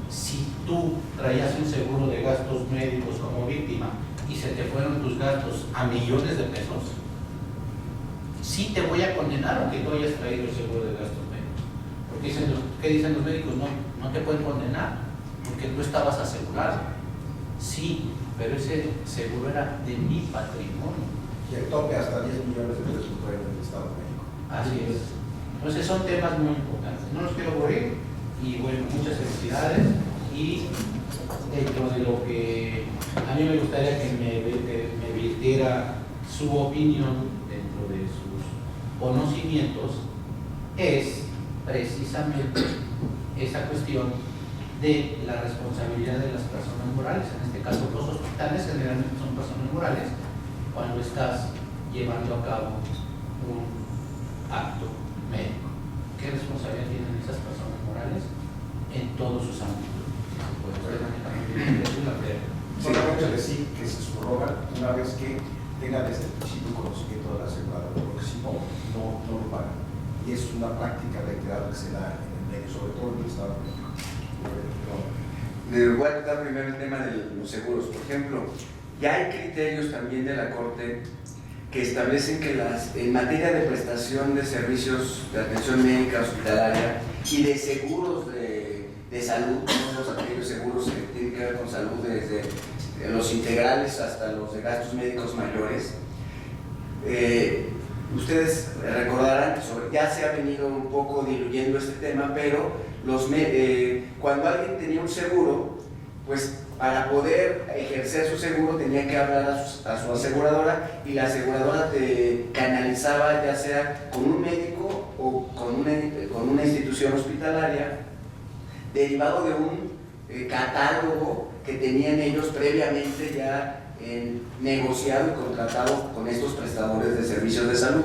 si tú traías un seguro de gastos médicos como víctima y se te fueron tus gastos a millones de pesos, sí te voy a condenar aunque tú hayas traído el seguro de gastos médicos. Porque ¿qué dicen los médicos? No te pueden condenar porque tú estabas asegurado. Sí, pero ese seguro era de mi patrimonio. Y el tope hasta 10 millones de pesos puede en el Estado de México. Así es. Entonces son temas muy importantes. No los quiero aburrir y bueno, muchas felicidades. Y dentro de lo que a mí me gustaría que me virtiera su opinión dentro de sus conocimientos es precisamente esa cuestión de la responsabilidad de las personas morales. En este caso, los hospitales generalmente son personas morales cuando estás llevando a cabo un acto médico. ¿Qué responsabilidad tienen esas personas morales en todos sus ámbitos? Solamente decir que se subroga una vez que tenga desde el principio conocimiento de la aseguradora, porque si no, no lo pagan. Y es una práctica reiterada que se da en el medio, sobre todo en el Estado de México. Voy a tratar primero el tema de los seguros. Por ejemplo, ya hay criterios también de la Corte que establecen que en materia de prestación de servicios de atención médica hospitalaria y de seguros de salud, todos aquellos seguros que tienen que ver con salud, desde los integrales hasta los de gastos médicos mayores, ustedes recordarán, ya se ha venido un poco diluyendo este tema, pero cuando alguien tenía un seguro, pues para poder ejercer su seguro tenía que hablar a su aseguradora, y la aseguradora te canalizaba ya sea con un médico o con una institución hospitalaria, derivado de un catálogo que tenían ellos previamente ya negociado y contratado con estos prestadores de servicios de salud.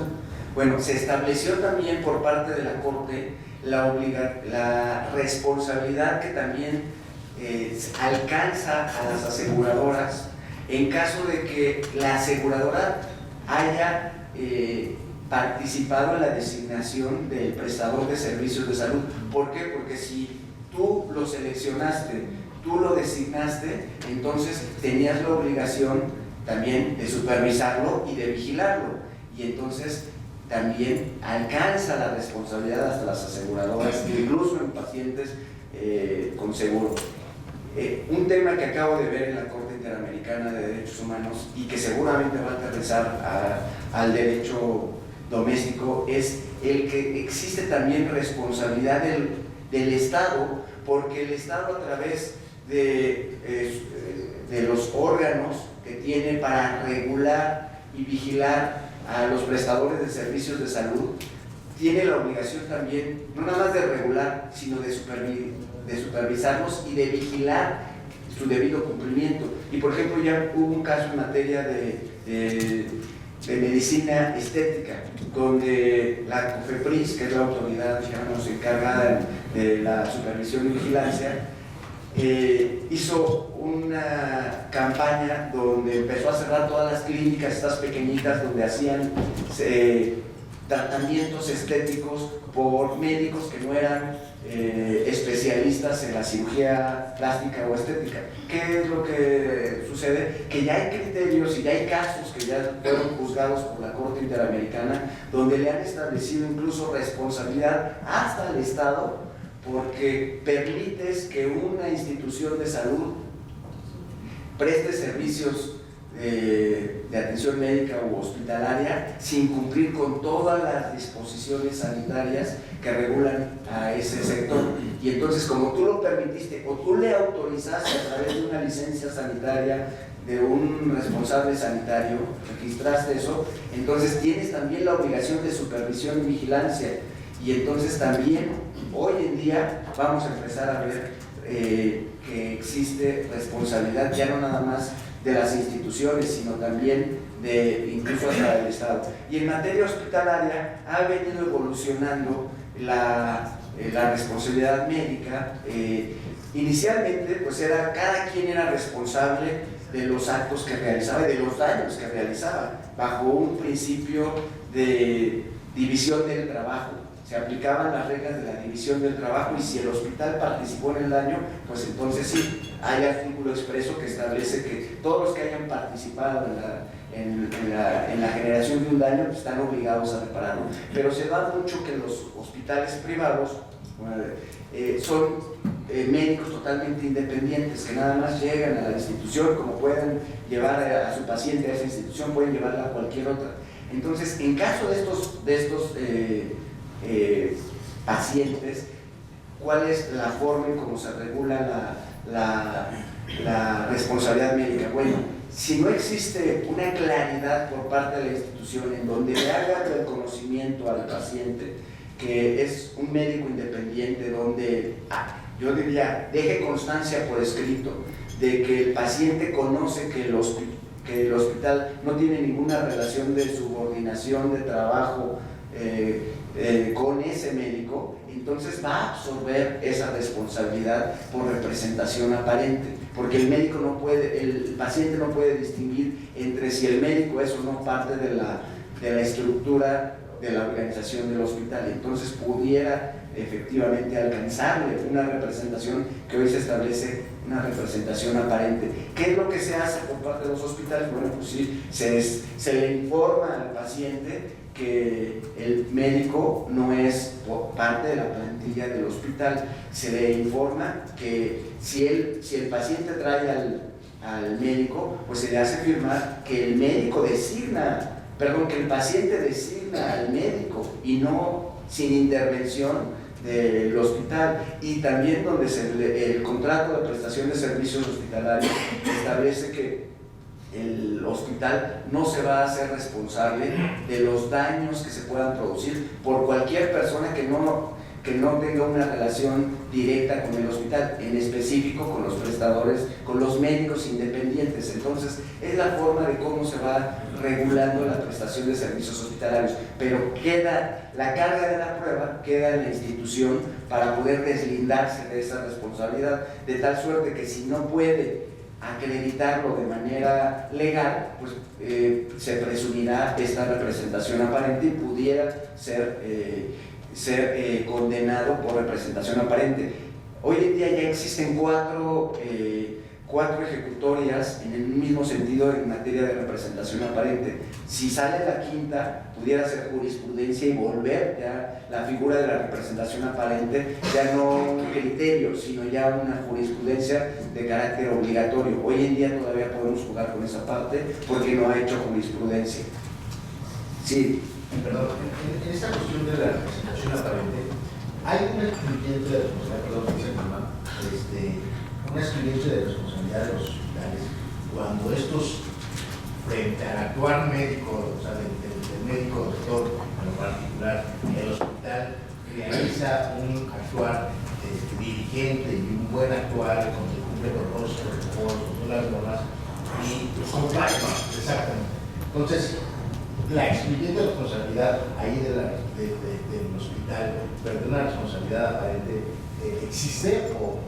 Bueno, se estableció también por parte de la Corte la responsabilidad que también alcanza a las aseguradoras en caso de que la aseguradora haya participado en la designación del prestador de servicios de salud. ¿Por qué? Porque si tú lo seleccionaste, tú lo designaste, entonces tenías la obligación también de supervisarlo y de vigilarlo, y entonces también alcanza la responsabilidad hasta las aseguradoras, incluso en pacientes con seguro. Un tema que acabo de ver en la Corte Interamericana de Derechos Humanos y que seguramente va a aterrizar al derecho doméstico es el que existe también responsabilidad del Estado, porque el Estado, a través de los órganos que tiene para regular y vigilar a los prestadores de servicios de salud, tiene la obligación también, no nada más de regular, sino de supervisarlos y de vigilar su debido cumplimiento. Y por ejemplo, ya hubo un caso en materia de medicina estética, donde la COFEPRIS, que es la autoridad, digamos, encargada de la supervisión y vigilancia, hizo una campaña donde empezó a cerrar todas las clínicas, estas pequeñitas, donde hacían tratamientos estéticos por médicos que no eran especialistas en la cirugía plástica o estética. ¿Qué es lo que sucede? Que ya hay criterios y ya hay casos que ya fueron juzgados por la Corte Interamericana, donde le han establecido incluso responsabilidad hasta al Estado, porque permites que una institución de salud preste servicios de atención médica u hospitalaria sin cumplir con todas las disposiciones sanitarias que regulan a ese sector. Y entonces, como tú lo permitiste o tú le autorizaste a través de una licencia sanitaria de un responsable sanitario, registraste eso, entonces tienes también la obligación de supervisión y vigilancia. Y entonces también hoy en día vamos a empezar a ver que existe responsabilidad ya no nada más de las instituciones, sino también incluso hasta del Estado. Y en materia hospitalaria ha venido evolucionando la responsabilidad médica. Inicialmente, pues cada quien era responsable de los actos que realizaba y de los daños que realizaba, bajo un principio de división del trabajo. Se aplicaban las reglas de la división del trabajo, y si el hospital participó en el daño, pues entonces sí, hay artículo expreso que establece que todos los que hayan participado en la generación de un daño pues están obligados a repararlo. Pero se da mucho que los hospitales privados son médicos totalmente independientes, que nada más llegan a la institución, como pueden llevar a su paciente a esa institución, pueden llevarla a cualquier otra. Entonces, en caso de estos pacientes, ¿cuál es la forma en cómo se regula la responsabilidad médica? Bueno, si no existe una claridad por parte de la institución en donde le haga el conocimiento al paciente que es un médico independiente, donde yo diría, deje constancia por escrito de que el paciente conoce que el hospital no tiene ninguna relación de subordinación de trabajo con ese médico, entonces va a absorber esa responsabilidad por representación aparente. porque el paciente no puede distinguir entre si el médico es o no parte de la estructura de la organización del hospital. Entonces pudiera efectivamente alcanzarle una representación que hoy se establece, una representación aparente. ¿Qué es lo que se hace por parte de los hospitales? Bueno, pues sí, se le informa al paciente que el médico no es parte de la plantilla del hospital. Se le informa que si el paciente trae al médico, pues se le hace firmar que el paciente designa al médico y no sin intervención del hospital. Y también donde el contrato de prestación de servicios hospitalarios establece que el hospital no se va a hacer responsable de los daños que se puedan producir por cualquier persona que no tenga una relación directa con el hospital, en específico con los prestadores, con los médicos independientes. Entonces, es la forma de cómo se va regulando la prestación de servicios hospitalarios, pero la carga de la prueba queda en la institución para poder deslindarse de esa responsabilidad, de tal suerte que si no puede acreditarlo de manera legal, pues se presumirá esta representación aparente y pudiera ser condenado por representación aparente. Hoy en día ya existen cuatro ejecutorias en el mismo sentido en materia de representación aparente. Si sale la quinta, pudiera ser jurisprudencia y volver ya la figura de la representación aparente, ya no un criterio, sino ya una jurisprudencia de carácter obligatorio. Hoy en día todavía podemos jugar con esa parte porque no ha hecho jurisprudencia. Sí. Perdón, en esta cuestión de la representación aparente, hay un excluyente de responsabilidad, un excluyente de responsabilidad de los hospitales cuando estos, frente al actuar médico, o sea, del médico doctor en lo particular, el hospital realiza un actuar diligente y un buen actuar cuando se cumple con los protocolos, con las normas y exactamente. Entonces, la excluyente responsabilidad ahí del hospital, pero de una responsabilidad aparente, ¿existe o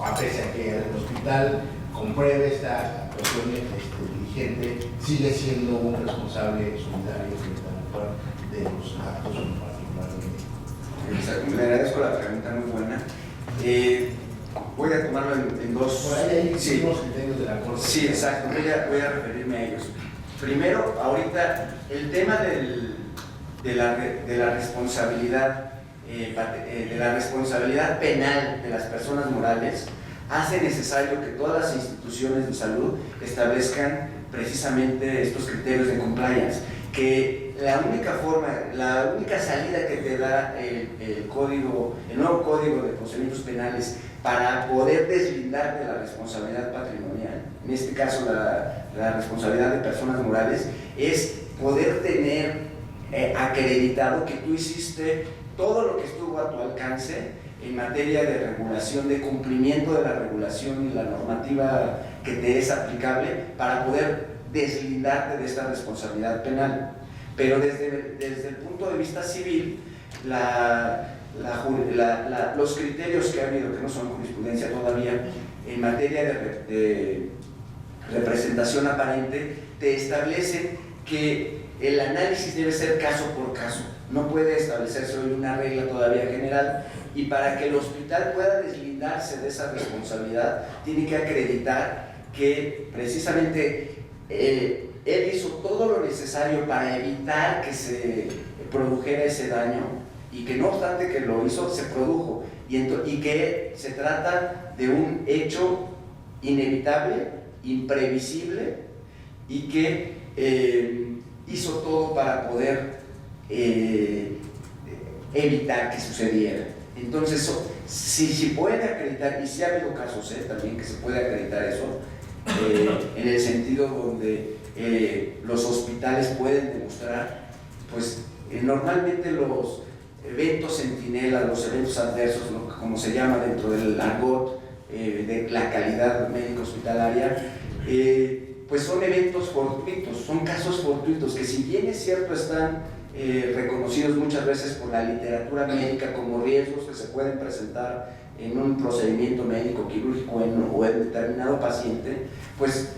a pesar que el hospital compruebe esta cuestión diligente, sigue siendo un responsable solidario de los actos en particular? Exacto, le agradezco la pregunta, muy buena. Voy a tomarlo en dos. Por ahí hay sí. unos criterios de la Corte. Sí, exacto, voy a referirme a ellos. Primero, ahorita, el tema de la responsabilidad penal de las personas morales hace necesario que todas las instituciones de salud establezcan precisamente estos criterios de compliance, que la única salida que te da el nuevo código de procedimientos penales para poder deslindar de la responsabilidad patrimonial, en este caso la responsabilidad de personas morales, es poder tener acreditado que tú hiciste todo lo que estuvo a tu alcance en materia de regulación, de cumplimiento de la regulación y la normativa que te es aplicable para poder deslindarte de esta responsabilidad penal. Pero desde el punto de vista civil, los criterios que ha habido, que no son jurisprudencia todavía, en materia de representación aparente, te establecen que el análisis debe ser caso por caso. No puede establecerse hoy una regla todavía general, y para que el hospital pueda deslindarse de esa responsabilidad, tiene que acreditar que precisamente él hizo todo lo necesario para evitar que se produjera ese daño, y que no obstante que lo hizo, se produjo, y que se trata de un hecho inevitable, imprevisible, y que hizo todo para poder evitar que sucediera. Entonces, si puede acreditar, y si ha habido casos también que se puede acreditar eso, en el sentido donde los hospitales pueden demostrar, pues normalmente los eventos centinela, los eventos adversos, como se llama dentro del argot de la calidad médica hospitalaria, pues son eventos fortuitos, son casos fortuitos que, si bien es cierto están reconocidos muchas veces por la literatura médica como riesgos que se pueden presentar en un procedimiento médico quirúrgico o en determinado paciente, pues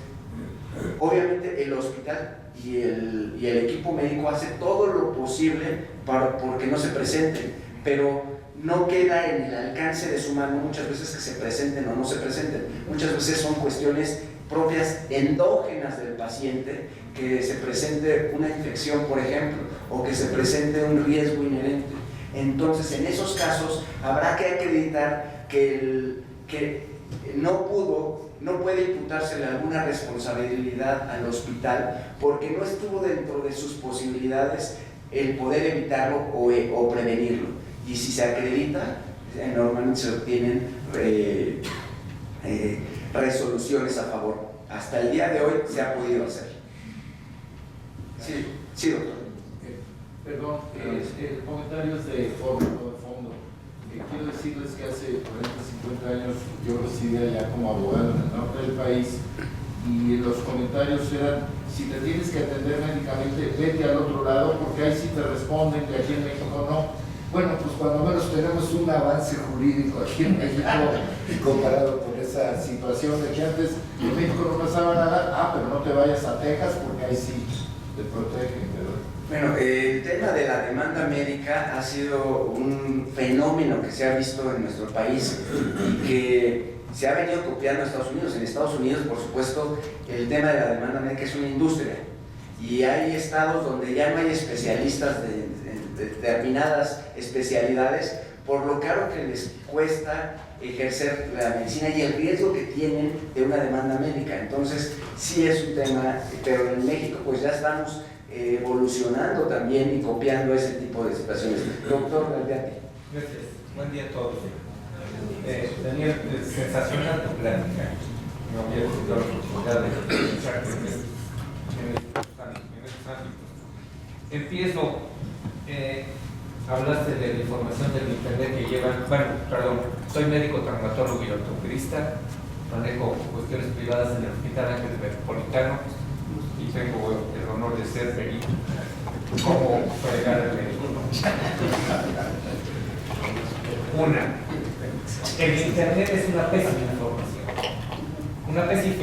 obviamente el hospital y el equipo médico hace todo lo posible porque no se presenten, pero no queda en el alcance de su mano muchas veces que se presenten o no se presenten. Muchas veces son cuestiones propias endógenas del paciente, que se presente una infección, por ejemplo, o que se presente un riesgo inherente. Entonces, en esos casos, habrá que acreditar que no puede imputársele alguna responsabilidad al hospital porque no estuvo dentro de sus posibilidades el poder evitarlo o prevenirlo. Y si se acredita, normalmente se obtienen resoluciones a favor. Hasta el día de hoy se ha podido hacer. Sí, doctor. Perdón, el comentario es de fondo. Quiero decirles que hace 40, 50 años yo residía ya como abogado en el norte del país y los comentarios eran: si te tienes que atender médicamente, vete al otro lado porque ahí sí te responden, que aquí en México no. Bueno, pues cuando menos tenemos un avance jurídico aquí en México comparado con esa situación de que antes en México no pasaba nada, pero no te vayas a Texas porque ahí sí te protegen, ¿verdad? Bueno, el tema de la demanda médica ha sido un fenómeno que se ha visto en nuestro país y que se ha venido copiando en Estados Unidos. En Estados Unidos, por supuesto, el tema de la demanda médica es una industria y hay estados donde ya no hay especialistas de determinadas especialidades por lo caro que les cuesta ejercer la medicina y el riesgo que tienen de una demanda médica. Entonces, sí es un tema, pero en México pues ya estamos evolucionando también y copiando ese tipo de situaciones. Doctor Galdeati. Gracias. Buen día a todos. Daniel, sensacional tu plática. No había tenido la oportunidad de escuchar en estos ámbitos. Empiezo. Hablaste de la información del internet que llevan. Bueno, perdón, soy médico traumatólogo y ortopedista, manejo cuestiones privadas en el Hospital Ángel Metropolitano y tengo el honor de ser perito como fregar el médico. El internet es una pésima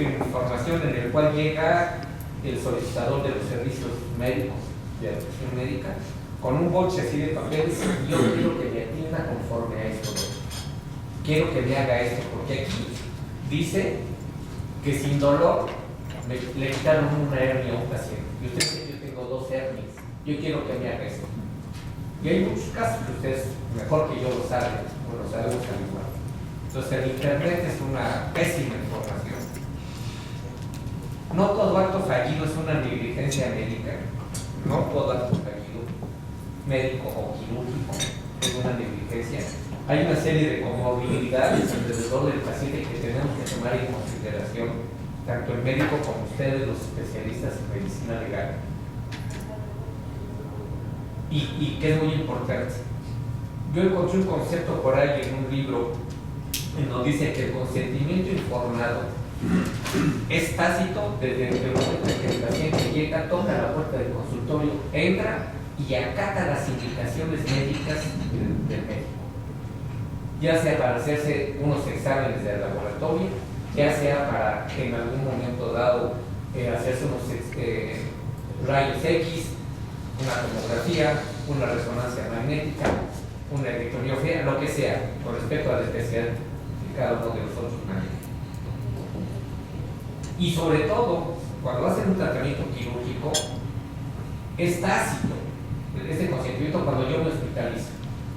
información en el cual llega el solicitador de los servicios médicos de atención médica con un bolche así de papeles. Yo quiero que me atienda conforme a esto, quiero que me haga esto, porque aquí dice que sin dolor le quitaron una hernia a un paciente y usted dice que yo tengo 2 hernias, yo quiero que me haga esto. Y hay muchos casos que ustedes mejor que yo lo saben, o lo sabemos al igual. Entonces el internet es una pésima información. No todo acto fallido es una negligencia médica. No todo acto fallido, médico o quirúrgico, es una negligencia. Hay una serie de comorbilidades alrededor del paciente que tenemos que tomar en consideración, tanto el médico como ustedes, los especialistas en medicina legal. Y que es muy importante. Yo encontré un concepto por ahí en un libro en donde dice que el consentimiento informado es tácito desde el momento en que el paciente llega, toca la puerta del consultorio, entra y acata las indicaciones médicas del médico, ya sea para hacerse unos exámenes de laboratorio, ya sea para en algún momento dado hacerse unos rayos X, una tomografía, una resonancia magnética, una electromiografía, lo que sea, con respecto a la especialidad de cada uno de los otros médicos. Y sobre todo, cuando hacen un tratamiento quirúrgico, es tácito este consentimiento. Cuando yo me hospitalizo,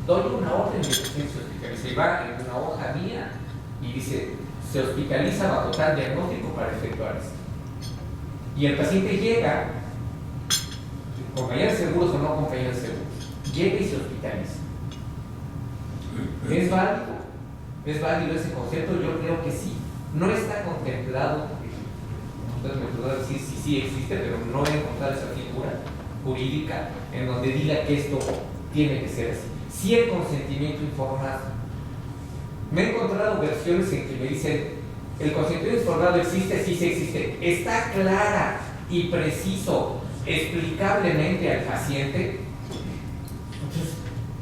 doy una orden de que se hospitaliza y va en una hoja mía y dice: se hospitaliza bajo tal diagnóstico para efectuar esto. Y el paciente llega, compañías seguros o no compañías seguros, llega y se hospitaliza. ¿Es válido ese concepto? Yo creo que sí. No está contemplado. Ustedes me podrán decir si sí existe, pero no he encontrado esa figura jurídica en donde diga que esto tiene que ser así. Sí, el consentimiento informado. Me he encontrado versiones en que me dicen: el consentimiento informado existe, sí existe. Está clara y preciso, explicablemente al paciente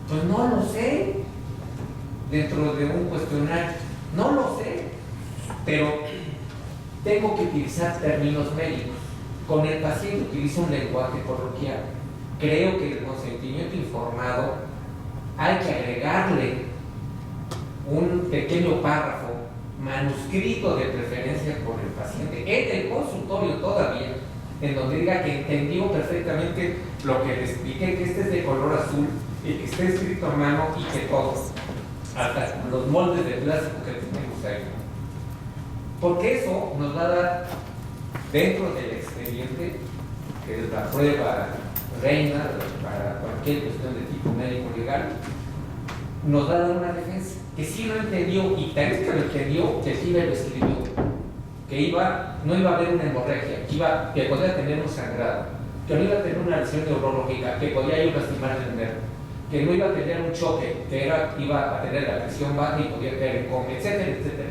Pues no lo sé. Dentro de un cuestionario, no lo sé. Pero tengo que utilizar términos médicos. Con el paciente utilizo un lenguaje coloquial. Creo que el consentimiento informado hay que agregarle un pequeño párrafo manuscrito de preferencia por el paciente en el consultorio todavía, en donde diga que entendió perfectamente lo que le expliqué, que este es de color azul y que esté escrito a mano y que todos, hasta los moldes de plástico que tenemos ahí. Porque eso nos va a dar, dentro del expediente, que es la prueba reina para cualquier cuestión de tipo médico legal, nos va a dar una defensa, que sí lo entendió, y tal vez que lo entendió, que sí lo escribió, que no iba a haber una hemorragia, que podía tener un sangrado, que no iba a tener una lesión neurológica, que podía ir a lastimar el nervio, que no iba a tener un choque, que iba a tener la presión baja y podía caer en coma, etcétera, etcétera.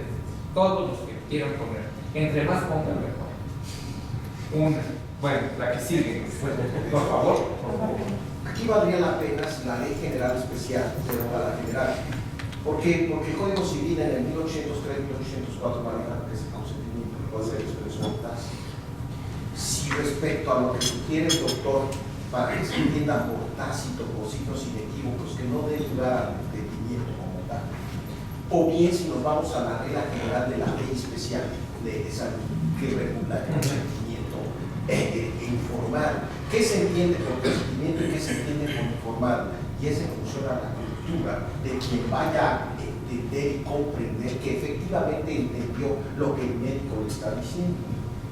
Todos los que quieran poner, entre más pongan mejor. Bueno, la que sigue, por favor. Aquí valdría la pena si la ley general especial deroga la general. ¿Por qué? Porque el Código Civil en el 1803-1804 maneja que ese consentimiento que puede ser expreso tácito. Si respecto a lo que sugiere el doctor, para que se entienda por tácito, por signos inequívocos, que no dé lugar al entendimiento como tal, o bien si nos vamos a la regla general de la ley especial de salud que regula el consentimiento informado. ¿Qué se entiende por consentimiento y qué se entiende por informado? Y es en función a la cultura de quien vaya a entender y comprender que efectivamente entendió lo que el médico le está diciendo.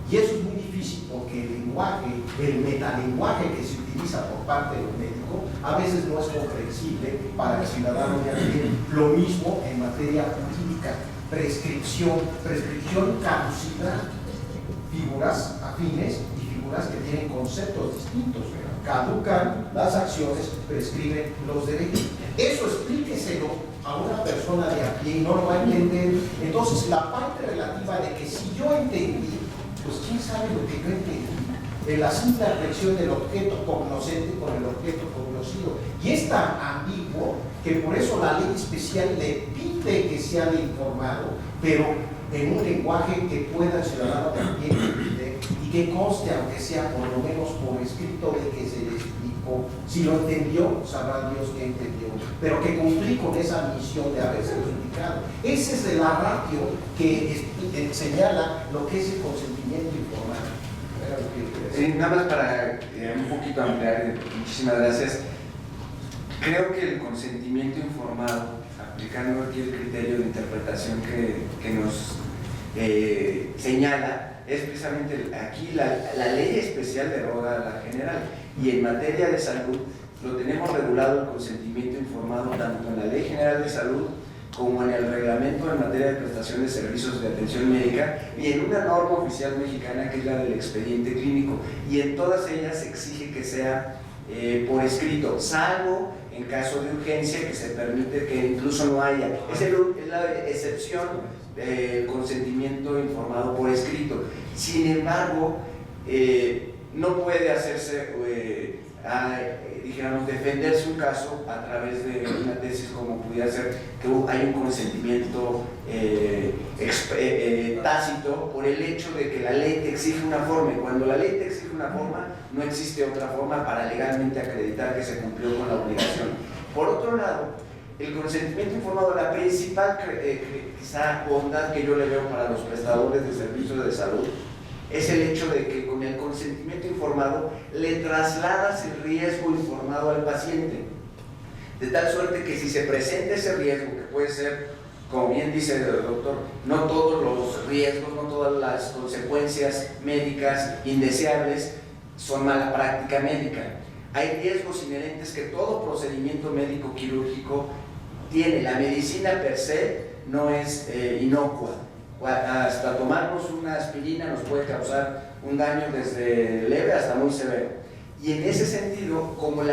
Y eso es muy difícil porque el lenguaje, el metalenguaje que se utiliza por parte del médico, a veces no es comprensible para el ciudadano de a pie. Lo mismo en materia jurídica, prescripción caducidad, figuras afines y figuras que tienen conceptos distintos. Caducan las acciones, prescriben los derechos. Eso explíqueselo a una persona de a pie y no lo va a entender. Entonces, la parte relativa de que si yo entendí, pues quién sabe lo que yo entendí. La simple reflexión del objeto cognoscente con el objeto cognoscido. Y es tan ambiguo que por eso la ley especial le pide que sea de informado, pero en un lenguaje que pueda el ciudadano también entender y que conste, aunque sea por lo menos por escrito, de que se le explicó. Si lo entendió, sabrá Dios que entendió, pero que cumplí con esa misión de haberse explicado. Ese es el ratio que señala lo que es el consentimiento informado. Nada más para un poquito ampliar, muchísimas gracias. Creo que el consentimiento informado, aplicando aquí el criterio de interpretación que nos señala, es precisamente aquí la ley especial deroga la general, y en materia de salud lo tenemos regulado el consentimiento informado tanto en la Ley General de Salud como en el reglamento en materia de prestación de servicios de atención médica y en una norma oficial mexicana que es la del expediente clínico, y en todas ellas se exige que sea por escrito, salvo en caso de urgencia que se permite que incluso no haya. Es la excepción del consentimiento informado por escrito. Sin embargo, no puede hacerse, digamos, defenderse un caso a través de una tesis como pudiera ser que hay un consentimiento tácito por el hecho de que la ley te exige una forma, y cuando la ley te exige una forma, no existe otra forma para legalmente acreditar que se cumplió con la obligación. Por otro lado, el consentimiento informado, la principal quizá bondad que yo le veo para los prestadores de servicios de salud es el hecho de que con el consentimiento informado le trasladas el riesgo informado al paciente, de tal suerte que si se presenta ese riesgo, que puede ser, como bien dice el doctor, no todos los riesgos, no todas las consecuencias médicas indeseables son mala práctica médica. Hay riesgos inherentes que todo procedimiento médico quirúrgico tiene. La medicina per se no es inocua. Hasta tomarnos una aspirina nos puede causar un daño desde leve hasta muy severo. Y en ese sentido, como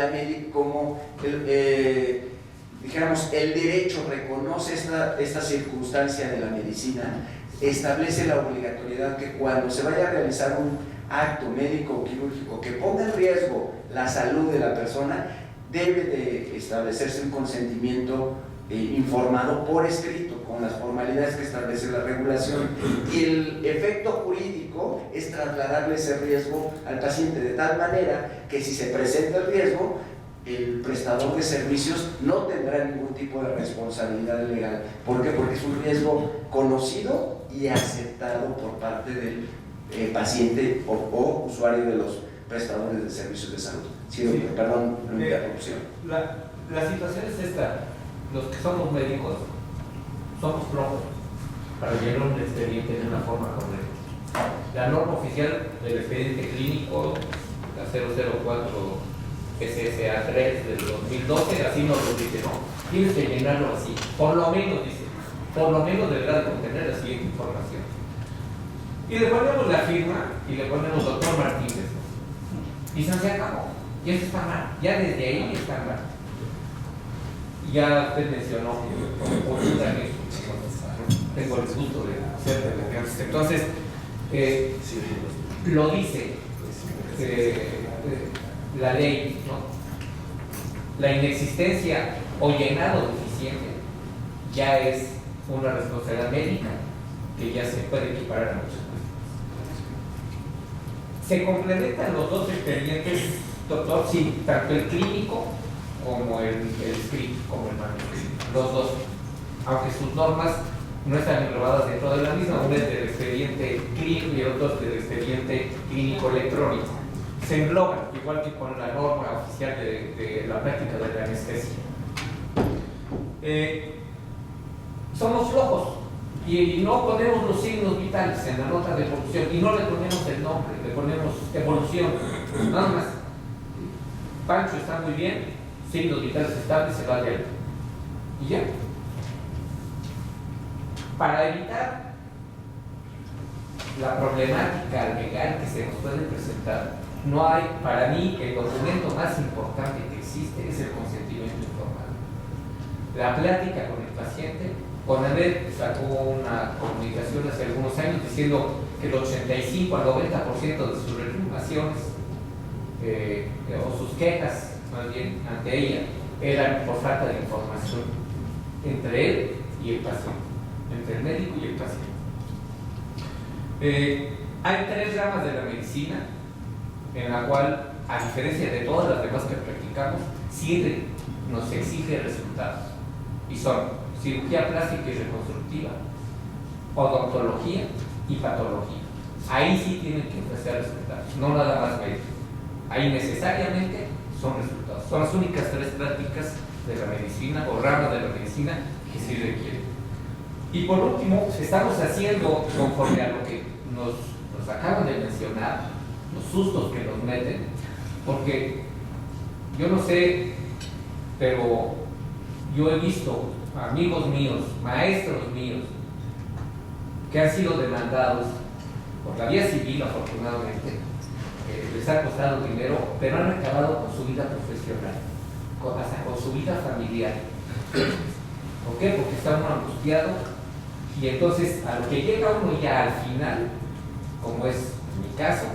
dijéramos, el derecho reconoce esta circunstancia de la medicina, establece la obligatoriedad que cuando se vaya a realizar un acto médico o quirúrgico que ponga en riesgo la salud de la persona, debe de establecerse un consentimiento informado por escrito, con las formalidades que establece la regulación, y el efecto jurídico es trasladarle ese riesgo al paciente de tal manera que si se presenta el riesgo, el prestador de servicios no tendrá ningún tipo de responsabilidad legal. ¿Por qué? Porque es un riesgo conocido y aceptado por parte del paciente o usuario de los prestadores de servicios de salud. Sí, sí. Perdón, la interrupción. La situación es esta: los que somos médicos somos flojos para llevar un expediente de una forma correcta. La norma oficial del expediente clínico, la 004 SSA 3 del 2012, así nos lo dice, ¿no? Tienes que llenarlo así, por lo menos, dice, por lo menos deberá de contener la siguiente información. Y le ponemos la firma y le ponemos doctor Martínez, ¿no? Y se acabó. Y eso está mal, ya desde ahí está mal. Ya usted mencionó que por un año tengo el gusto de ser delegante. Entonces, lo dice la ley, ¿no? La inexistencia o llenado deficiente ya es una responsabilidad médica que ya se puede equiparar a muchas cosas. Se complementan los dos expedientes, doctor, sí, tanto el clínico como el script, como el manuscrito, los dos, aunque sus normas no están englobadas dentro de la misma, uno es del expediente clínico y el otro es del expediente clínico electrónico. Se engloban, igual que con la norma oficial de la práctica de la anestesia. Somos flojos y no ponemos los signos vitales en la nota de evolución y no le ponemos el nombre, le ponemos evolución, nada más. Pancho está muy bien, signos vitales estables, se va de él. Y ya. Para evitar la problemática legal que se nos puede presentar, no hay, para mí, el documento más importante que existe es el consentimiento informado. La plática con el paciente. CONADET sacó una comunicación hace algunos años diciendo que el 85 al 90% de sus reclamaciones o sus quejas, más bien, ante ella, eran por falta de información entre él y el paciente, entre el médico y el paciente. Hay tres ramas de la medicina en la cual, a diferencia de todas las demás que practicamos, sí nos exige resultados, y son cirugía plástica y reconstructiva, odontología y patología. Ahí sí tienen que ofrecer resultados, no nada más médicos. Ahí necesariamente son resultados. Son las únicas tres prácticas de la medicina o ramas de la medicina que sí requieren. Y por último, estamos haciendo, conforme a lo que nos acaban de mencionar, los sustos que nos meten, porque yo no sé, pero yo he visto amigos míos, maestros míos, que han sido demandados por la vía civil, afortunadamente, les ha costado dinero, pero han acabado con su vida profesional, hasta con su vida familiar. ¿Por qué? Porque está uno angustiado, y entonces a lo que llega uno ya al final, como es mi caso,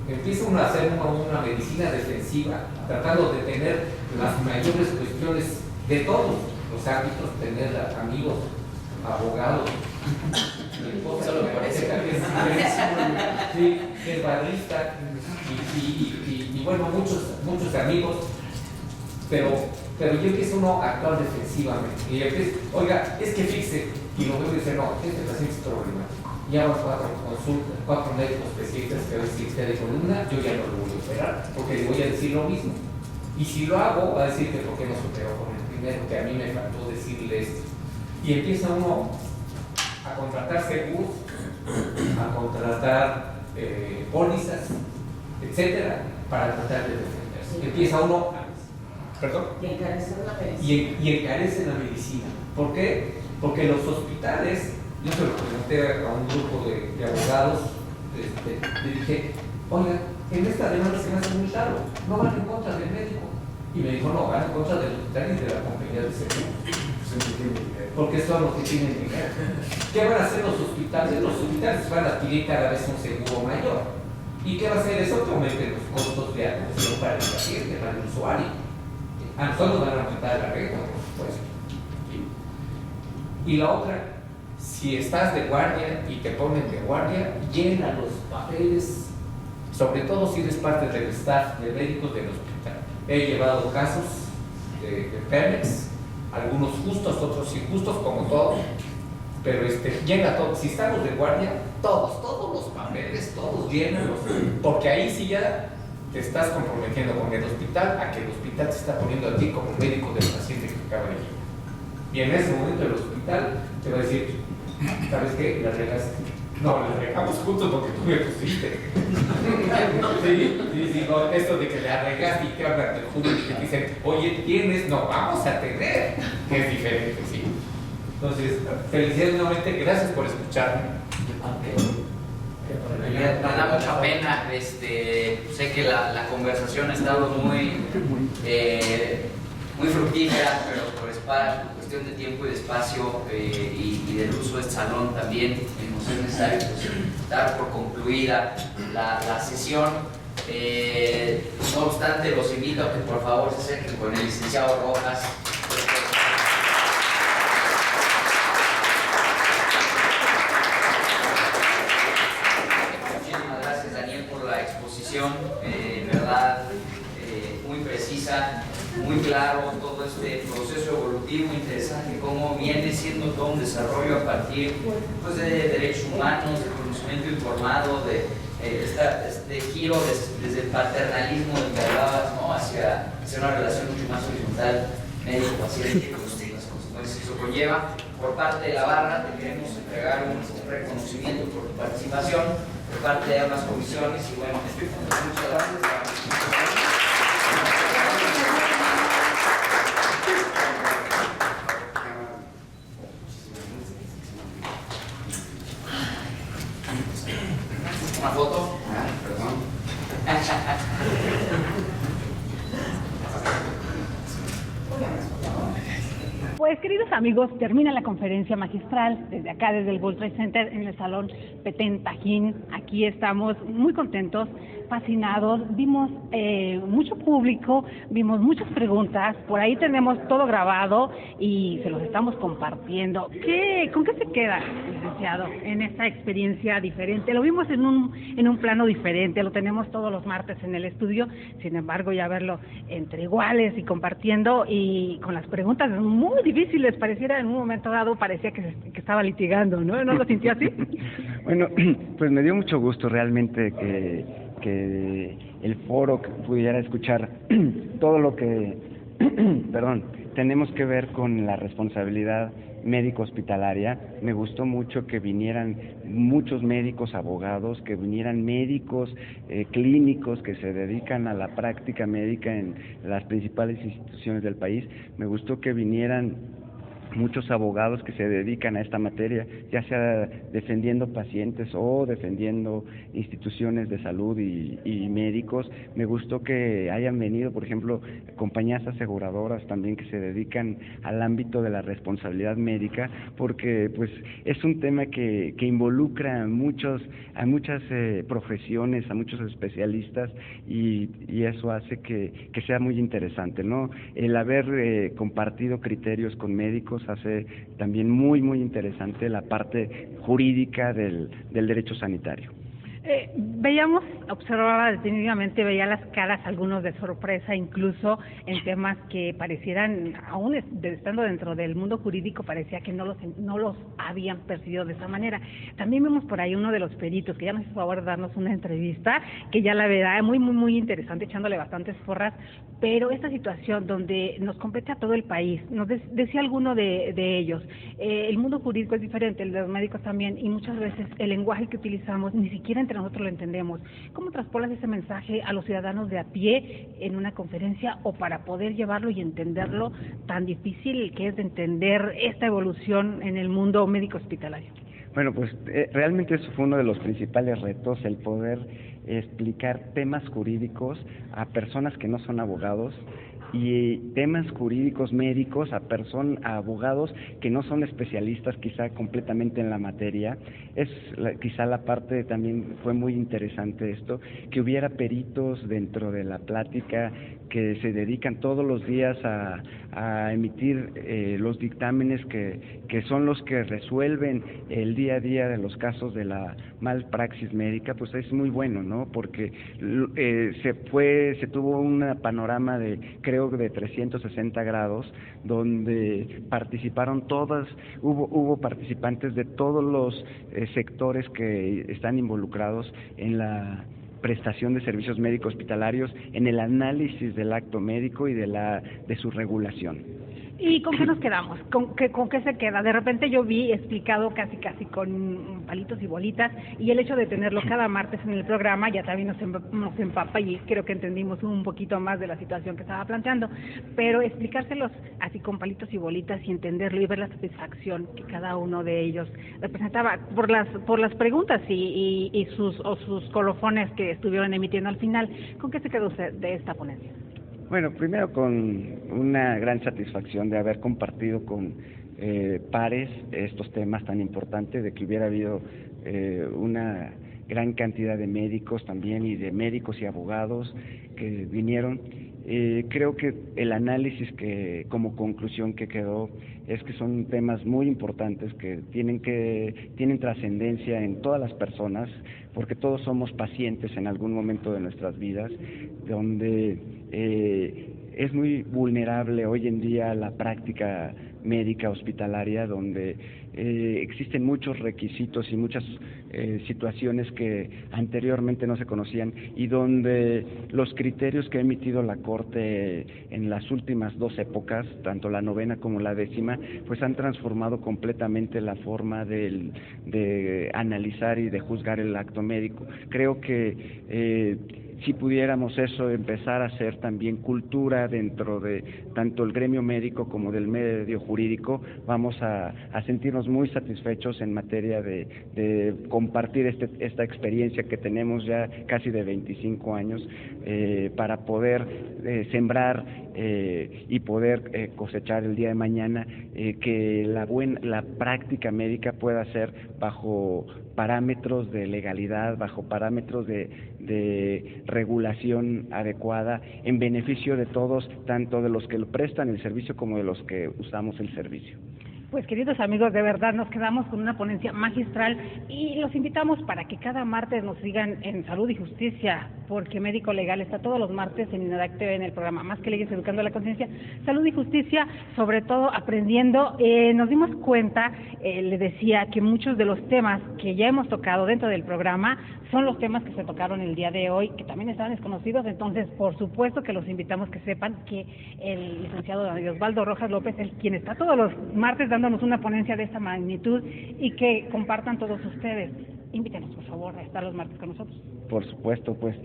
empieza uno a hacer una medicina defensiva, tratando de tener las mayores cuestiones de todos los ámbitos, tener amigos, abogados, mi esposa, solo por eso sí, es barrista y bueno, muchos amigos, pero yo empiezo uno a actuar defensivamente y empiezo, oiga, es que fixe, y lo veo y dice, no, este paciente es problemático. Ya van 4 consultas, 4 médicos especialistas que a veces esté de columna, yo ya no lo voy a operar, porque le voy a decir lo mismo. Y si lo hago, va a decir que por qué no se operó con el primero, que a mí me faltó decirle esto. Y empieza uno a contratar seguros, a contratar pólizas, etcétera, para tratar de defenderse. Empieza uno a, ¿perdón? Y encarece la medicina. Y encarece la medicina. ¿Por qué? Porque los hospitales, yo se lo pregunté a un grupo de abogados, le dije, oiga, en esta demanda se me hace muy claro, no van en contra del médico. Y me dijo, no, van en contra del hospital y de la compañía de seguro. Porque son los que tienen dinero. ¿Qué van a hacer los hospitales? Los hospitales van a adquirir cada vez un seguro mayor. ¿Y qué va a hacer eso? Que aumente los costos de atención para el paciente, para el usuario. A nosotros nos van a aumentar la renta, por supuesto. Y la otra, si estás de guardia y te ponen de guardia, llena los papeles, sobre todo si eres parte del staff de médicos del hospital. He llevado casos de Pemex, algunos justos, otros injustos, como todos, pero llena todo. Si estamos de guardia, todos los papeles, todos llénalos, porque ahí sí ya te estás comprometiendo con el hospital a que el hospital te está poniendo a ti como médico del paciente que acaba de llegar. Y en ese momento el hospital te va a decir, ¿sabes qué? La regaste. No, la regamos juntos porque tú me pusiste. Sí, no, esto de que la regaste y te hablan del júbilo y te dicen, oye, tienes, no, vamos a tener, que es diferente, sí. Entonces, felicidades nuevamente, gracias por escucharme. Me da mucha pena, sé que la conversación ha estado muy fructífera, pero por cuestión de tiempo y de espacio y del uso de este salón también nos es necesario dar por concluida la sesión. No obstante, los invito a que por favor se acerquen con el licenciado Rojas. ¿Verdad? Muy precisa, muy claro, todo este proceso evolutivo interesante, cómo viene siendo todo un desarrollo a partir pues, de derechos humanos, de conocimiento informado, de este giro desde el paternalismo del que hablabas, ¿no? hacia una relación mucho más horizontal, médico-paciente, con las consecuencias que eso conlleva. Por parte de la barra te queremos entregar un reconocimiento por tu participación, por parte de ambas comisiones, y bueno, muchas gracias. ¿Una foto? Perdón. Pues queridos amigos, termina la conferencia magistral desde acá, desde el World Trade Center, en el Salón Petén Tajín. Aquí estamos muy contentos, fascinados, vimos mucho público, vimos muchas preguntas, por ahí tenemos todo grabado y se los estamos compartiendo. ¿Con qué se queda, licenciado, en esta experiencia diferente? Lo vimos en un plano diferente, lo tenemos todos los martes en el estudio, sin embargo ya verlo entre iguales y compartiendo y con las preguntas muy difíciles, pareciera en un momento dado, parecía que estaba litigando, ¿no? ¿No lo sintió así? Bueno, pues me dio mucho gusto realmente que el foro pudiera escuchar todo lo que, tenemos que ver con la responsabilidad médico-hospitalaria. Me gustó mucho que vinieran muchos médicos, abogados, que vinieran médicos clínicos que se dedican a la práctica médica en las principales instituciones del país. Me gustó que vinieran muchos abogados que se dedican a esta materia, ya sea defendiendo pacientes o defendiendo instituciones de salud y médicos. Me gustó que hayan venido, por ejemplo, compañías aseguradoras también que se dedican al ámbito de la responsabilidad médica, porque pues es un tema que involucra a muchas profesiones, a muchos especialistas y eso hace que sea muy interesante, ¿no? El haber compartido criterios con médicos hace también muy interesante la parte jurídica del derecho sanitario. Observaba detenidamente, veía las caras, algunos de sorpresa, incluso en temas que parecieran, aún estando dentro del mundo jurídico, parecía que no los habían percibido de esa manera. También vemos por ahí uno de los peritos, que ya nos hizo favor de darnos una entrevista, que ya la verdad muy interesante, echándole bastantes porras, pero esta situación donde nos compete a todo el país, nos decía alguno de ellos, el mundo jurídico es diferente, el de los médicos también, y muchas veces el lenguaje que utilizamos ni siquiera entre nosotros lo entendemos. ¿Cómo traspolas ese mensaje a los ciudadanos de a pie en una conferencia o para poder llevarlo y entenderlo tan difícil que es de entender esta evolución en el mundo médico hospitalario? Bueno, pues realmente eso fue uno de los principales retos, el poder explicar temas jurídicos a personas que no son abogados y temas jurídicos médicos a abogados que no son especialistas quizá completamente en la materia. Es quizá la parte también fue muy interesante esto, que hubiera peritos dentro de la plática que se dedican todos los días a emitir los dictámenes que son los que resuelven el día a día de los casos de la malpraxis médica. Pues es muy bueno, ¿no? Porque se tuvo un panorama de, creo, de 360 grados, donde participaron hubo participantes de todos los sectores que están involucrados en la prestación de servicios médicos hospitalarios, en el análisis del acto médico y de su regulación. ¿Y con qué nos quedamos? ¿Con qué se queda? De repente yo vi explicado casi con palitos y bolitas, y el hecho de tenerlo cada martes en el programa ya también nos empapa, y creo que entendimos un poquito más de la situación que estaba planteando, pero explicárselos así con palitos y bolitas y entenderlo y ver la satisfacción que cada uno de ellos representaba por las preguntas y sus colofones que estuvieron emitiendo al final. ¿Con qué se quedó usted de esta ponencia? Bueno, primero con una gran satisfacción de haber compartido con pares estos temas tan importantes, de que hubiera habido una gran cantidad de médicos también, y de médicos y abogados que vinieron. Creo que el análisis que como conclusión que quedó es que son temas muy importantes que tienen trascendencia en todas las personas, porque todos somos pacientes en algún momento de nuestras vidas, donde es muy vulnerable hoy en día la práctica médica hospitalaria, donde existen muchos requisitos y muchas situaciones que anteriormente no se conocían, y donde los criterios que ha emitido la Corte en las últimas dos épocas, tanto la 9ª como la 10ª, pues han transformado completamente la forma de analizar y de juzgar el acto médico. Creo que si pudiéramos empezar a hacer también cultura dentro de tanto el gremio médico como del medio jurídico, vamos a sentirnos muy satisfechos en materia de compartir esta experiencia que tenemos ya casi de 25 años, para poder sembrar y poder cosechar el día de mañana, que la práctica médica pueda ser bajo parámetros de legalidad, bajo parámetros de regulación adecuada, en beneficio de todos, tanto de los que lo prestan el servicio como de los que usamos el servicio. Pues queridos amigos, de verdad nos quedamos con una ponencia magistral, y los invitamos para que cada martes nos sigan en Salud y Justicia, porque Médico Legal está todos los martes en INADAC TV, en el programa Más que Leyes, Educando a la Conciencia. Salud y Justicia, sobre todo aprendiendo. Nos dimos cuenta, le decía, que muchos de los temas que ya hemos tocado dentro del programa son los temas que se tocaron el día de hoy, que también estaban desconocidos. Entonces, por supuesto que los invitamos que sepan que el licenciado Osvaldo Rojas López es quien está todos los martes dándonos una ponencia de esta magnitud, y que compartan todos ustedes. Invítenos, por favor, a estar los martes con nosotros. Por supuesto, pues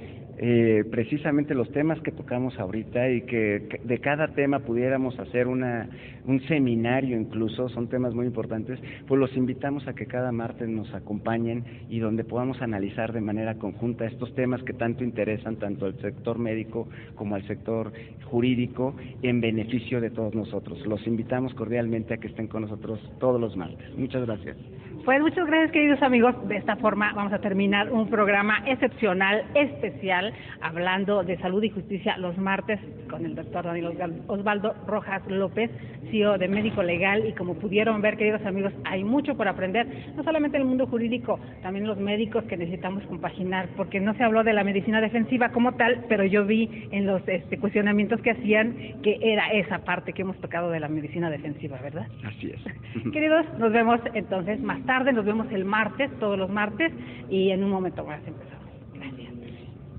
precisamente los temas que tocamos ahorita, y que de cada tema pudiéramos hacer un seminario incluso, son temas muy importantes, pues los invitamos a que cada martes nos acompañen, y donde podamos analizar de manera conjunta estos temas que tanto interesan tanto al sector médico como al sector jurídico, en beneficio de todos nosotros. Los invitamos cordialmente a que estén con nosotros todos los martes. Muchas gracias. Pues muchas gracias, queridos amigos. De esta forma vamos a terminar un programa excepcional, especial, hablando de salud y justicia los martes con el doctor Daniel Osvaldo Rojas López, CEO de Médico Legal. Y como pudieron ver, queridos amigos, hay mucho por aprender, no solamente en el mundo jurídico, también los médicos que necesitamos compaginar, porque no se habló de la medicina defensiva como tal, pero yo vi en los cuestionamientos que hacían que era esa parte que hemos tocado de la medicina defensiva, ¿verdad? Así es. Queridos, nos vemos entonces más tarde, nos vemos el martes, todos los martes, y en un momento más empezamos.